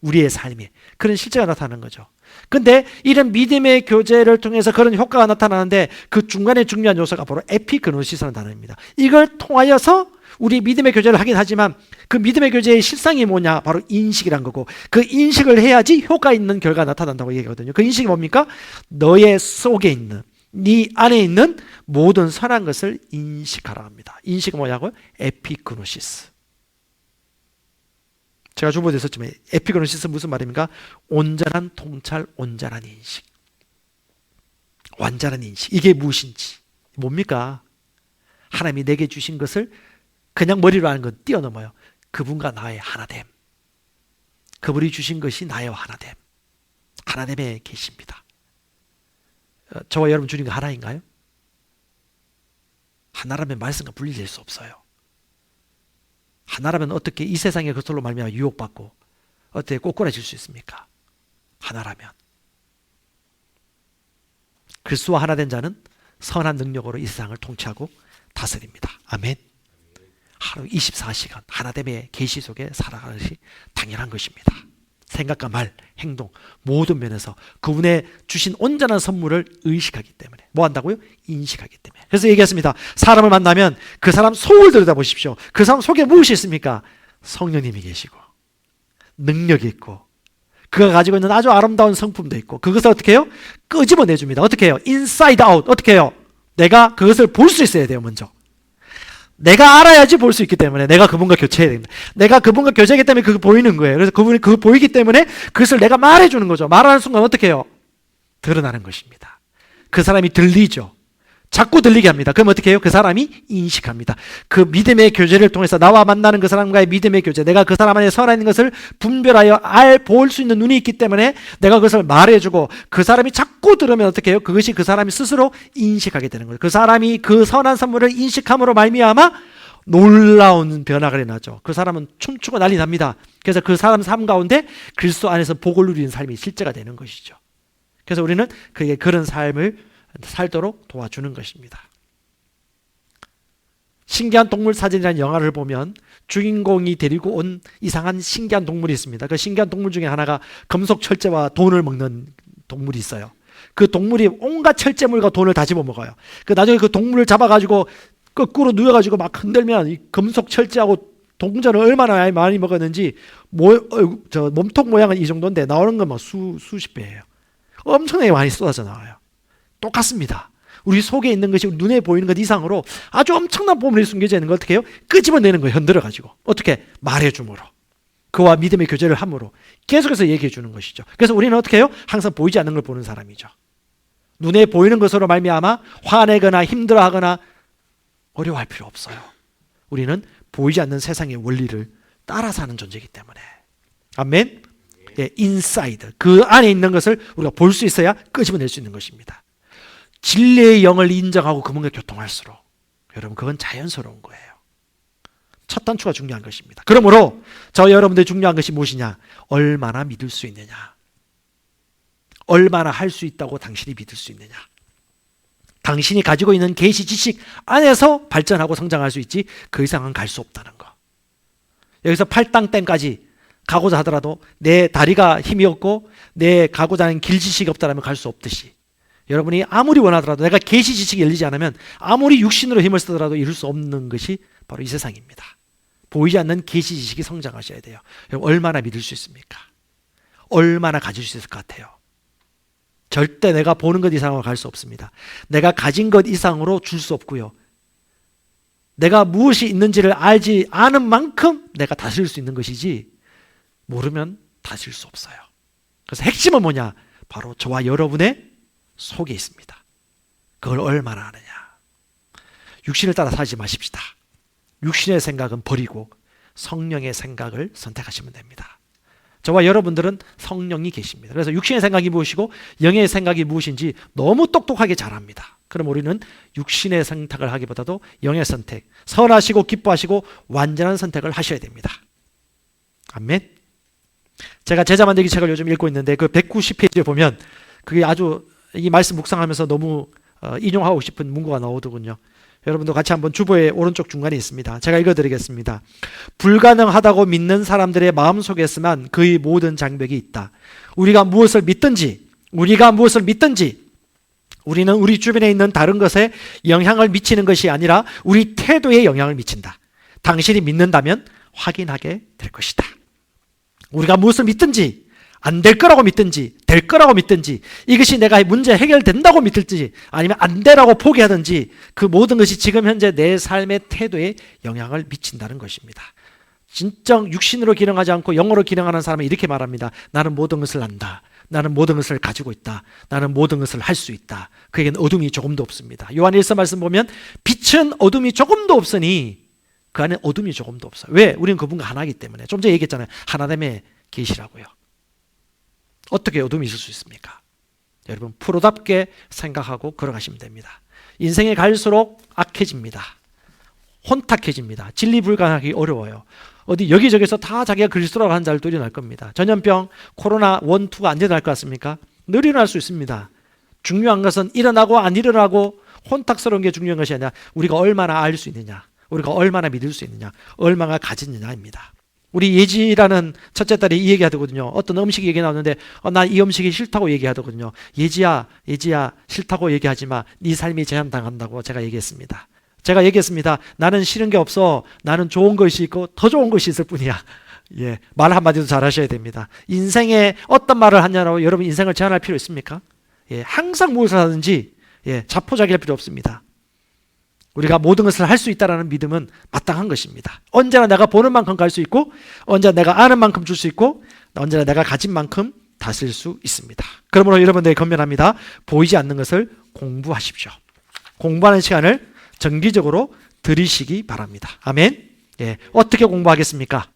우리의 삶에 그런 실제가 나타나는 거죠. 근데 이런 믿음의 교제를 통해서 그런 효과가 나타나는데 그 중간에 중요한 요소가 바로 에피그노시스라는 단어입니다. 이걸 통하여서 우리 믿음의 교제를 하긴 하지만 그 믿음의 교제의 실상이 뭐냐? 바로 인식이란 거고, 그 인식을 해야지 효과 있는 결과가 나타난다고 얘기하거든요. 그 인식이 뭡니까? 너의 속에 있는, 네 안에 있는 모든 선한 것을 인식하라 합니다. 인식은 뭐냐고요? 에피그노시스. 제가 주보에 있었지만 에피그노시스 무슨 말입니까? 온전한 통찰, 온전한 인식. 완전한 인식. 이게 무엇인지. 뭡니까? 하나님이 내게 주신 것을 그냥 머리로 하는 건 뛰어넘어요. 그분과 나의 하나됨. 그분이 주신 것이 나의 하나됨. 하나됨에 계십니다. 저와 여러분 주님과 하나인가요? 하나라면 말씀과 분리될 수 없어요. 하나라면 어떻게 이 세상의 것들로 말미암아 유혹받고 어떻게 꼬꾸라질 수 있습니까? 하나라면. 그리스도와 하나 된 자는 선한 능력으로 이 세상을 통치하고 다스립니다. 아멘. 하루 24시간 하나됨의 계시 속에 살아가는 것이 당연한 것입니다. 생각과 말, 행동 모든 면에서 그분의 주신 온전한 선물을 의식하기 때문에 뭐 한다고요? 인식하기 때문에. 그래서 얘기했습니다. 사람을 만나면 그 사람 속을 들여다보십시오. 그 사람 속에 무엇이 있습니까? 성령님이 계시고 능력이 있고 그가 가지고 있는 아주 아름다운 성품도 있고 그것을 어떻게 해요? 끄집어내줍니다. 어떻게 해요? 인사이드 아웃. 어떻게 해요? 내가 그것을 볼 수 있어야 돼요. 먼저 내가 알아야지 볼 수 있기 때문에 내가 그분과 교체해야 됩니다. 내가 그분과 교제하기 때문에 그게 보이는 거예요. 그래서 그분이 그거 보이기 때문에 그것을 내가 말해주는 거죠. 말하는 순간 어떻게 해요? 드러나는 것입니다. 그 사람이 들리죠. 자꾸 들리게 합니다. 그럼 어떻게 해요? 그 사람이 인식합니다. 그 믿음의 교제를 통해서 나와 만나는 그 사람과의 믿음의 교제, 내가 그 사람 안에 살아있는 것을 분별하여 볼 수 있는 눈이 있기 때문에 내가 그것을 말해주고 그 사람이 자꾸 들으면 어떻게 해요? 그것이 그 사람이 스스로 인식하게 되는 거예요. 그 사람이 그 선한 선물을 인식함으로 말미암아 놀라운 변화가 일어나죠. 그 사람은 춤추고 난리 납니다. 그래서 그 사람 삶 가운데 그리스도 안에서 복을 누리는 삶이 실제가 되는 것이죠. 그래서 우리는 그에게 그런 삶을 살도록 도와주는 것입니다. 신기한 동물 사진이라는 영화를 보면 주인공이 데리고 온 이상한 신기한 동물이 있습니다. 그 신기한 동물 중에 하나가 금속 철제와 돈을 먹는 동물이 있어요. 그 동물이 온갖 철제물과 돈을 다 집어먹어요. 나중에 그 동물을 잡아가지고 거꾸로 누워가지고 막 흔들면 이 금속 철제하고 동전을 얼마나 많이 먹었는지 몸통 모양은 이 정도인데 나오는 건 막 수십 배예요. 엄청나게 많이 쏟아져 나와요. 똑같습니다. 우리 속에 있는 것이 눈에 보이는 것 이상으로 아주 엄청난 보물이 숨겨져 있는 걸 어떻게 해요? 끄집어내는 거예요. 흔들어가지고. 어떻게? 말해줌으로. 그와 믿음의 교제를 함으로 계속해서 얘기해 주는 것이죠. 그래서 우리는 어떻게 해요? 항상 보이지 않는 걸 보는 사람이죠. 눈에 보이는 것으로 말미암아 화내거나 힘들어하거나 어려워할 필요 없어요. 우리는 보이지 않는 세상의 원리를 따라 사는 존재이기 때문에. 아멘? 예, 인사이드. 그 안에 있는 것을 우리가 볼 수 있어야 끄집어낼 수 있는 것입니다. 진리의 영을 인정하고 그분과 교통할수록 여러분 그건 자연스러운 거예요. 첫 단추가 중요한 것입니다. 그러므로 저 여러분들 중요한 것이 무엇이냐? 얼마나 믿을 수 있느냐? 얼마나 할 수 있다고 당신이 믿을 수 있느냐? 당신이 가지고 있는 계시 지식 안에서 발전하고 성장할 수 있지 그 이상은 갈 수 없다는 거. 여기서 팔당댐까지 가고자 하더라도 내 다리가 힘이 없고 내 가고자 하는 길 지식이 없다면 갈 수 없듯이 여러분이 아무리 원하더라도 내가 계시 지식이 열리지 않으면 아무리 육신으로 힘을 쓰더라도 이룰 수 없는 것이 바로 이 세상입니다. 보이지 않는 계시 지식이 성장하셔야 돼요. 여러분 얼마나 믿을 수 있습니까? 얼마나 가질 수 있을 것 같아요? 절대 내가 보는 것 이상으로 갈 수 없습니다. 내가 가진 것 이상으로 줄 수 없고요. 내가 무엇이 있는지를 알지 않은 만큼 내가 다스릴 수 있는 것이지 모르면 다스릴 수 없어요. 그래서 핵심은 뭐냐? 바로 저와 여러분의 속에 있습니다. 그걸 얼마나 아느냐. 육신을 따라 살지 마십시다. 육신의 생각은 버리고 성령의 생각을 선택하시면 됩니다. 저와 여러분들은 성령이 계십니다. 그래서 육신의 생각이 무엇이고 영의 생각이 무엇인지 너무 똑똑하게 잘 압니다. 그럼 우리는 육신의 선택을 하기보다도 영의 선택, 선하시고 기뻐하시고 완전한 선택을 하셔야 됩니다. 아멘. 제가 제자 만들기 책을 요즘 읽고 있는데 그 190페이지에 보면 그게 아주 이 말씀 묵상하면서 너무 인용하고 싶은 문구가 나오더군요. 여러분도 같이 한번 주보의 오른쪽 중간에 있습니다. 제가 읽어드리겠습니다. 불가능하다고 믿는 사람들의 마음속에서만 그의 모든 장벽이 있다. 우리가 무엇을 믿든지 우리는 우리 주변에 있는 다른 것에 영향을 미치는 것이 아니라 우리 태도에 영향을 미친다. 당신이 믿는다면 확인하게 될 것이다. 우리가 무엇을 믿든지 안 될 거라고 믿든지 될 거라고 믿든지 이것이 내가 문제 해결된다고 믿을지 아니면 안 되라고 포기하든지 그 모든 것이 지금 현재 내 삶의 태도에 영향을 미친다는 것입니다. 진정 육신으로 기능하지 않고 영으로 기능하는 사람은 이렇게 말합니다. 나는 모든 것을 안다. 나는 모든 것을 가지고 있다. 나는 모든 것을 할 수 있다. 그에게는 어둠이 조금도 없습니다. 요한일서 말씀 보면 빛은 어둠이 조금도 없으니 그 안에 어둠이 조금도 없어요. 왜? 우리는 그분과 하나이기 때문에. 좀 전에 얘기했잖아요. 하나됨의 계시라고요. 어떻게 어둠이 있을 수 있습니까? 여러분 프로답게 생각하고 걸어가시면 됩니다. 인생이 갈수록 악해집니다. 혼탁해집니다. 진리 불가하기 어려워요. 어디 여기저기서 다 자기가 그리스도라고 하는 자를 또 일어날 겁니다. 전염병, 코로나 1, 2가 안 일어날 것 같습니까? 늘 일어날 수 있습니다. 중요한 것은 일어나고 안 일어나고 혼탁스러운 게 중요한 것이 아니라 우리가 얼마나 알 수 있느냐, 우리가 얼마나 믿을 수 있느냐, 얼마나 가지느냐입니다. 우리 예지라는 첫째 딸이 이 얘기하더거든요. 어떤 음식 얘기 나오는데 나 이 음식이 싫다고 얘기하더거든요. 예지야 싫다고 얘기하지 마. 네 삶이 제한당한다고 제가 얘기했습니다. 나는 싫은 게 없어. 나는 좋은 것이 있고 더 좋은 것이 있을 뿐이야. 예, 말 한마디도 잘하셔야 됩니다. 인생에 어떤 말을 하냐고 여러분 인생을 제한할 필요 있습니까? 예, 항상 무엇을 하든지 자포자기할 필요 없습니다. 우리가 모든 것을 할 수 있다는 믿음은 마땅한 것입니다. 언제나 내가 보는 만큼 갈 수 있고 언제나 내가 아는 만큼 줄 수 있고 언제나 내가 가진 만큼 다 쓸 수 있습니다. 그러므로 여러분들이 권면합니다. 보이지 않는 것을 공부하십시오. 공부하는 시간을 정기적으로 들이시기 바랍니다. 아멘. 예, 어떻게 공부하겠습니까?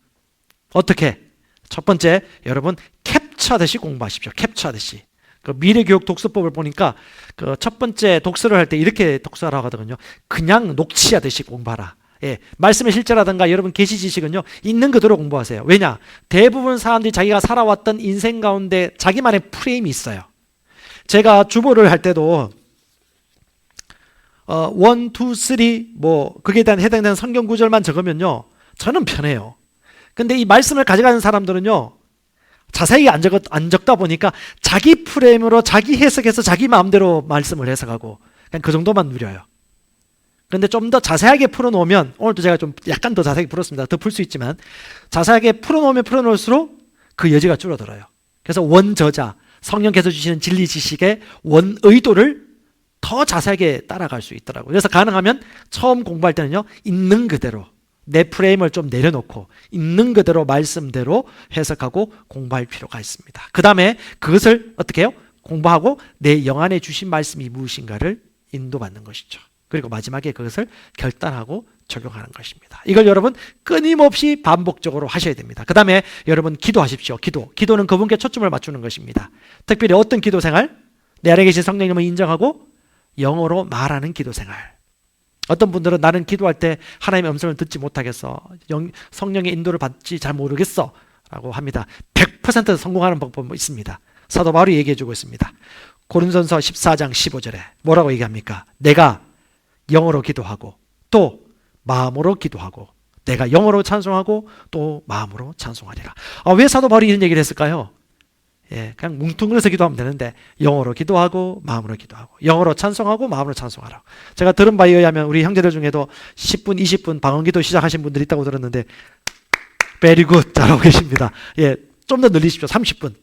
어떻게? 첫 번째, 여러분 캡처하듯이 공부하십시오. 캡처하듯이. 그 미래교육 독서법을 보니까 그 첫 번째 독서를 할 때 이렇게 독서하라고 하거든요. 그냥 녹취하듯이 공부하라. 예, 말씀의 실제라든가 여러분 계시 지식은요 있는 그대로 공부하세요. 왜냐? 대부분 사람들이 자기가 살아왔던 인생 가운데 자기만의 프레임이 있어요. 제가 주보를 할 때도 1, 2, 3 뭐 거기에 대한 해당되는 성경 구절만 적으면요 저는 편해요. 근데 이 말씀을 가져가는 사람들은요 자세히 안 적다 보니까 자기 프레임으로 자기 해석해서 자기 마음대로 말씀을 해석하고 그냥 그 정도만 누려요. 그런데 좀 더 자세하게 풀어놓으면 오늘도 제가 좀 약간 더 자세하게 풀었습니다. 더 풀 수 있지만 자세하게 풀어놓으면 풀어놓을수록 그 여지가 줄어들어요. 그래서 원저자, 성령께서 주시는 진리 지식의 원의도를 더 자세하게 따라갈 수 있더라고요. 그래서 가능하면 처음 공부할 때는요 있는 그대로 내 프레임을 좀 내려놓고 있는 그대로 말씀대로 해석하고 공부할 필요가 있습니다. 그 다음에 그것을 어떻게 해요? 공부하고 내 영 안에 주신 말씀이 무엇인가를 인도받는 것이죠. 그리고 마지막에 그것을 결단하고 적용하는 것입니다. 이걸 여러분 끊임없이 반복적으로 하셔야 됩니다. 그 다음에 여러분 기도하십시오. 기도는 그분께 초점을 맞추는 것입니다. 특별히 어떤 기도 생활? 내 안에 계신 성령님을 인정하고 영어로 말하는 기도 생활. 어떤 분들은 나는 기도할 때 하나님의 음성을 듣지 못하겠어. 성령의 인도를 받지 잘 모르겠어. 라고 합니다. 100% 성공하는 방법은 있습니다. 사도 바울이 얘기해 주고 있습니다. 고린도전서 14장 15절에 뭐라고 얘기합니까? 내가 영어로 기도하고 또 마음으로 기도하고 내가 영어로 찬송하고 또 마음으로 찬송하리라. 왜 사도 바울이 이런 얘기를 했을까요? 예, 그냥 뭉뚱그려서 기도하면 되는데 영어로 기도하고 마음으로 기도하고 영어로 찬송하고 마음으로 찬송하라고. 제가 들은 바에 의하면 우리 형제들 중에도 10분, 20분 방언기도 시작하신 분들이 있다고 들었는데 very good 잘하고 계십니다. 예, 좀 더 늘리십시오. 30분,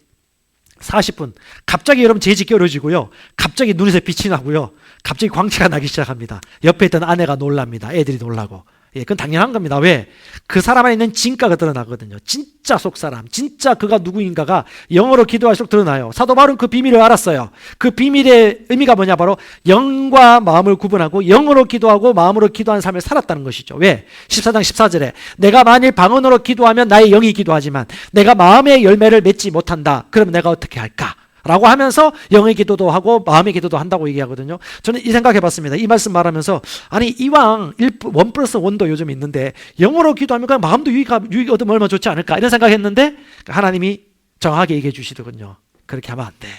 40분. 갑자기 여러분 재직이 어려지고요. 갑자기 눈에서 빛이 나고요. 갑자기 광채가 나기 시작합니다. 옆에 있던 아내가 놀랍니다. 애들이 놀라고. 예, 그건 당연한 겁니다. 왜? 그 사람 안에 있는 진가가 드러나거든요. 진짜 속사람, 진짜 그가 누구인가가 영어로 기도할수록 드러나요. 사도 바울은 그 비밀을 알았어요. 그 비밀의 의미가 뭐냐? 바로 영과 마음을 구분하고 영어로 기도하고 마음으로 기도하는 삶을 살았다는 것이죠. 왜? 14장 14절에 내가 만일 방언으로 기도하면 나의 영이 기도하지만 내가 마음의 열매를 맺지 못한다. 그럼 내가 어떻게 할까? 라고 하면서 영의 기도도 하고 마음의 기도도 한다고 얘기하거든요. 저는 이 생각해 봤습니다. 이 말씀 말하면서 아니 이왕 1 플러스 1도 요즘 있는데 영어로 기도하면 그냥 마음도 유익 얻으면 얼마나 좋지 않을까 이런 생각했는데 하나님이 정확하게 얘기해 주시더군요. 그렇게 하면 안 돼.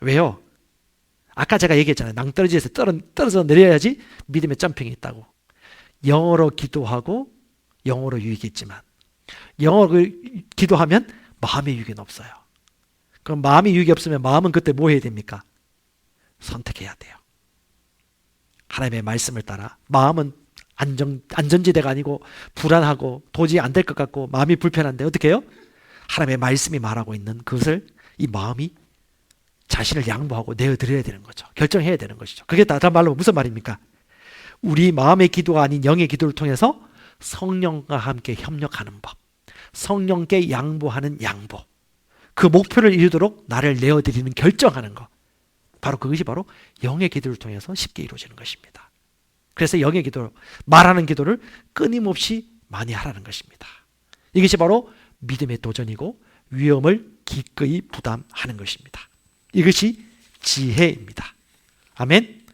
왜요? 아까 제가 얘기했잖아요. 낭떠러지에서 떨어져 내려야지 믿음의 점핑이 있다고. 영어로 기도하고 영어로 유익이 있지만 영어로 기도하면 마음의 유익은 없어요. 그럼 마음이 유익이 없으면 마음은 그때 뭐 해야 됩니까? 선택해야 돼요. 하나님의 말씀을 따라. 마음은 안전지대가 아니고 불안하고 도저히 안 될 것 같고 마음이 불편한데 어떻게 해요? 하나님의 말씀이 말하고 있는 그것을 이 마음이 자신을 양보하고 내어드려야 되는 거죠. 결정해야 되는 것이죠. 그게 다른 말로 무슨 말입니까? 우리 마음의 기도가 아닌 영의 기도를 통해서 성령과 함께 협력하는 법, 성령께 양보하는 양보, 그 목표를 이루도록 나를 내어드리는 결정하는 것, 바로 그것이 바로 영의 기도를 통해서 쉽게 이루어지는 것입니다. 그래서 영의 기도, 말하는 기도를 끊임없이 많이 하라는 것입니다. 이것이 바로 믿음의 도전이고 위험을 기꺼이 부담하는 것입니다. 이것이 지혜입니다. 아멘.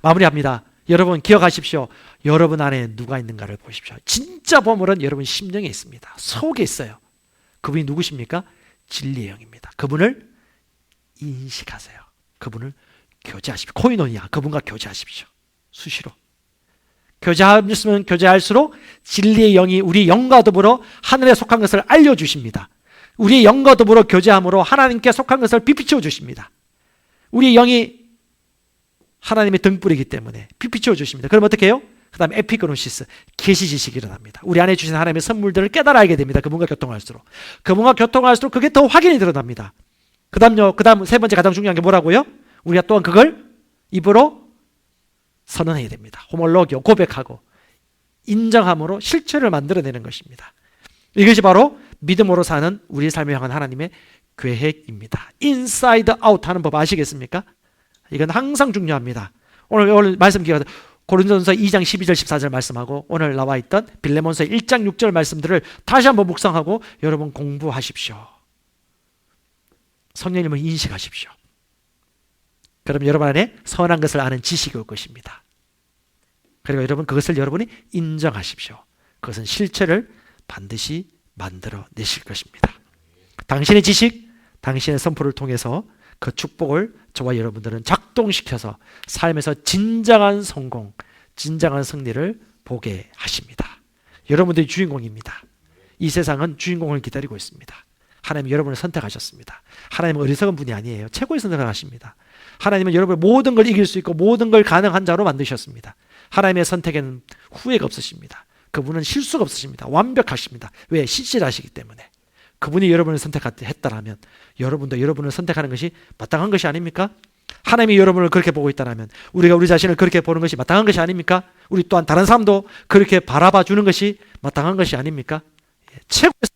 마무리합니다. 여러분 기억하십시오. 여러분 안에 누가 있는가를 보십시오. 진짜 보물은 여러분 심령에 있습니다. 속에 있어요. 그분이 누구십니까? 진리의 영입니다. 그분을 인식하세요. 그분을 교제하십시오. 코이노니아, 그분과 교제하십시오. 수시로. 교제하면 교제할수록 진리의 영이 우리 영과 더불어 하늘에 속한 것을 알려주십니다. 우리의 영과 더불어 교제함으로 하나님께 속한 것을 비추어 주십니다. 우리의 영이 하나님의 등불이기 때문에 비추어 주십니다. 그럼 어떻게 해요? 그 다음에 에피그노시스, 계시 지식이 일어납니다. 우리 안에 주신 하나님의 선물들을 깨달아 알게 됩니다. 그분과 교통할수록. 그분과 교통할수록 그게 더 확인이 드러납니다. 그 다음 세 번째 가장 중요한 게 뭐라고요? 우리가 또한 그걸 입으로 선언해야 됩니다. 호몰로기오, 고백하고 인정함으로 실체를 만들어내는 것입니다. 이것이 바로 믿음으로 사는 우리 삶을 향한 하나님의 계획입니다. 인사이드 아웃 하는 법 아시겠습니까? 이건 항상 중요합니다. 오늘 말씀 기회가 고린도전서 2장 12절 14절 말씀하고 오늘 나와 있던 빌레몬서 1장 6절 말씀들을 다시 한번 묵상하고 여러분 공부하십시오. 성령님을 인식하십시오. 그럼 여러분 안에 선한 것을 아는 지식이 올 것입니다. 그리고 여러분 그것을 여러분이 인정하십시오. 그것은 실체를 반드시 만들어내실 것입니다. 당신의 지식, 당신의 선포를 통해서 그 축복을 저와 여러분들은 작동시켜서 삶에서 진정한 성공, 진정한 승리를 보게 하십니다. 여러분들이 주인공입니다. 이 세상은 주인공을 기다리고 있습니다. 하나님은 여러분을 선택하셨습니다. 하나님은 어리석은 분이 아니에요. 최고의 선택을 하십니다. 하나님은 여러분을 모든 걸 이길 수 있고 모든 걸 가능한 자로 만드셨습니다. 하나님의 선택에는 후회가 없으십니다. 그분은 실수가 없으십니다. 완벽하십니다. 왜? 신실하시기 때문에. 그분이 여러분을 선택했다면 여러분도 여러분을 선택하는 것이 마땅한 것이 아닙니까? 하나님이 여러분을 그렇게 보고 있다면 우리가 우리 자신을 그렇게 보는 것이 마땅한 것이 아닙니까? 우리 또한 다른 사람도 그렇게 바라봐 주는 것이 마땅한 것이 아닙니까? 최고의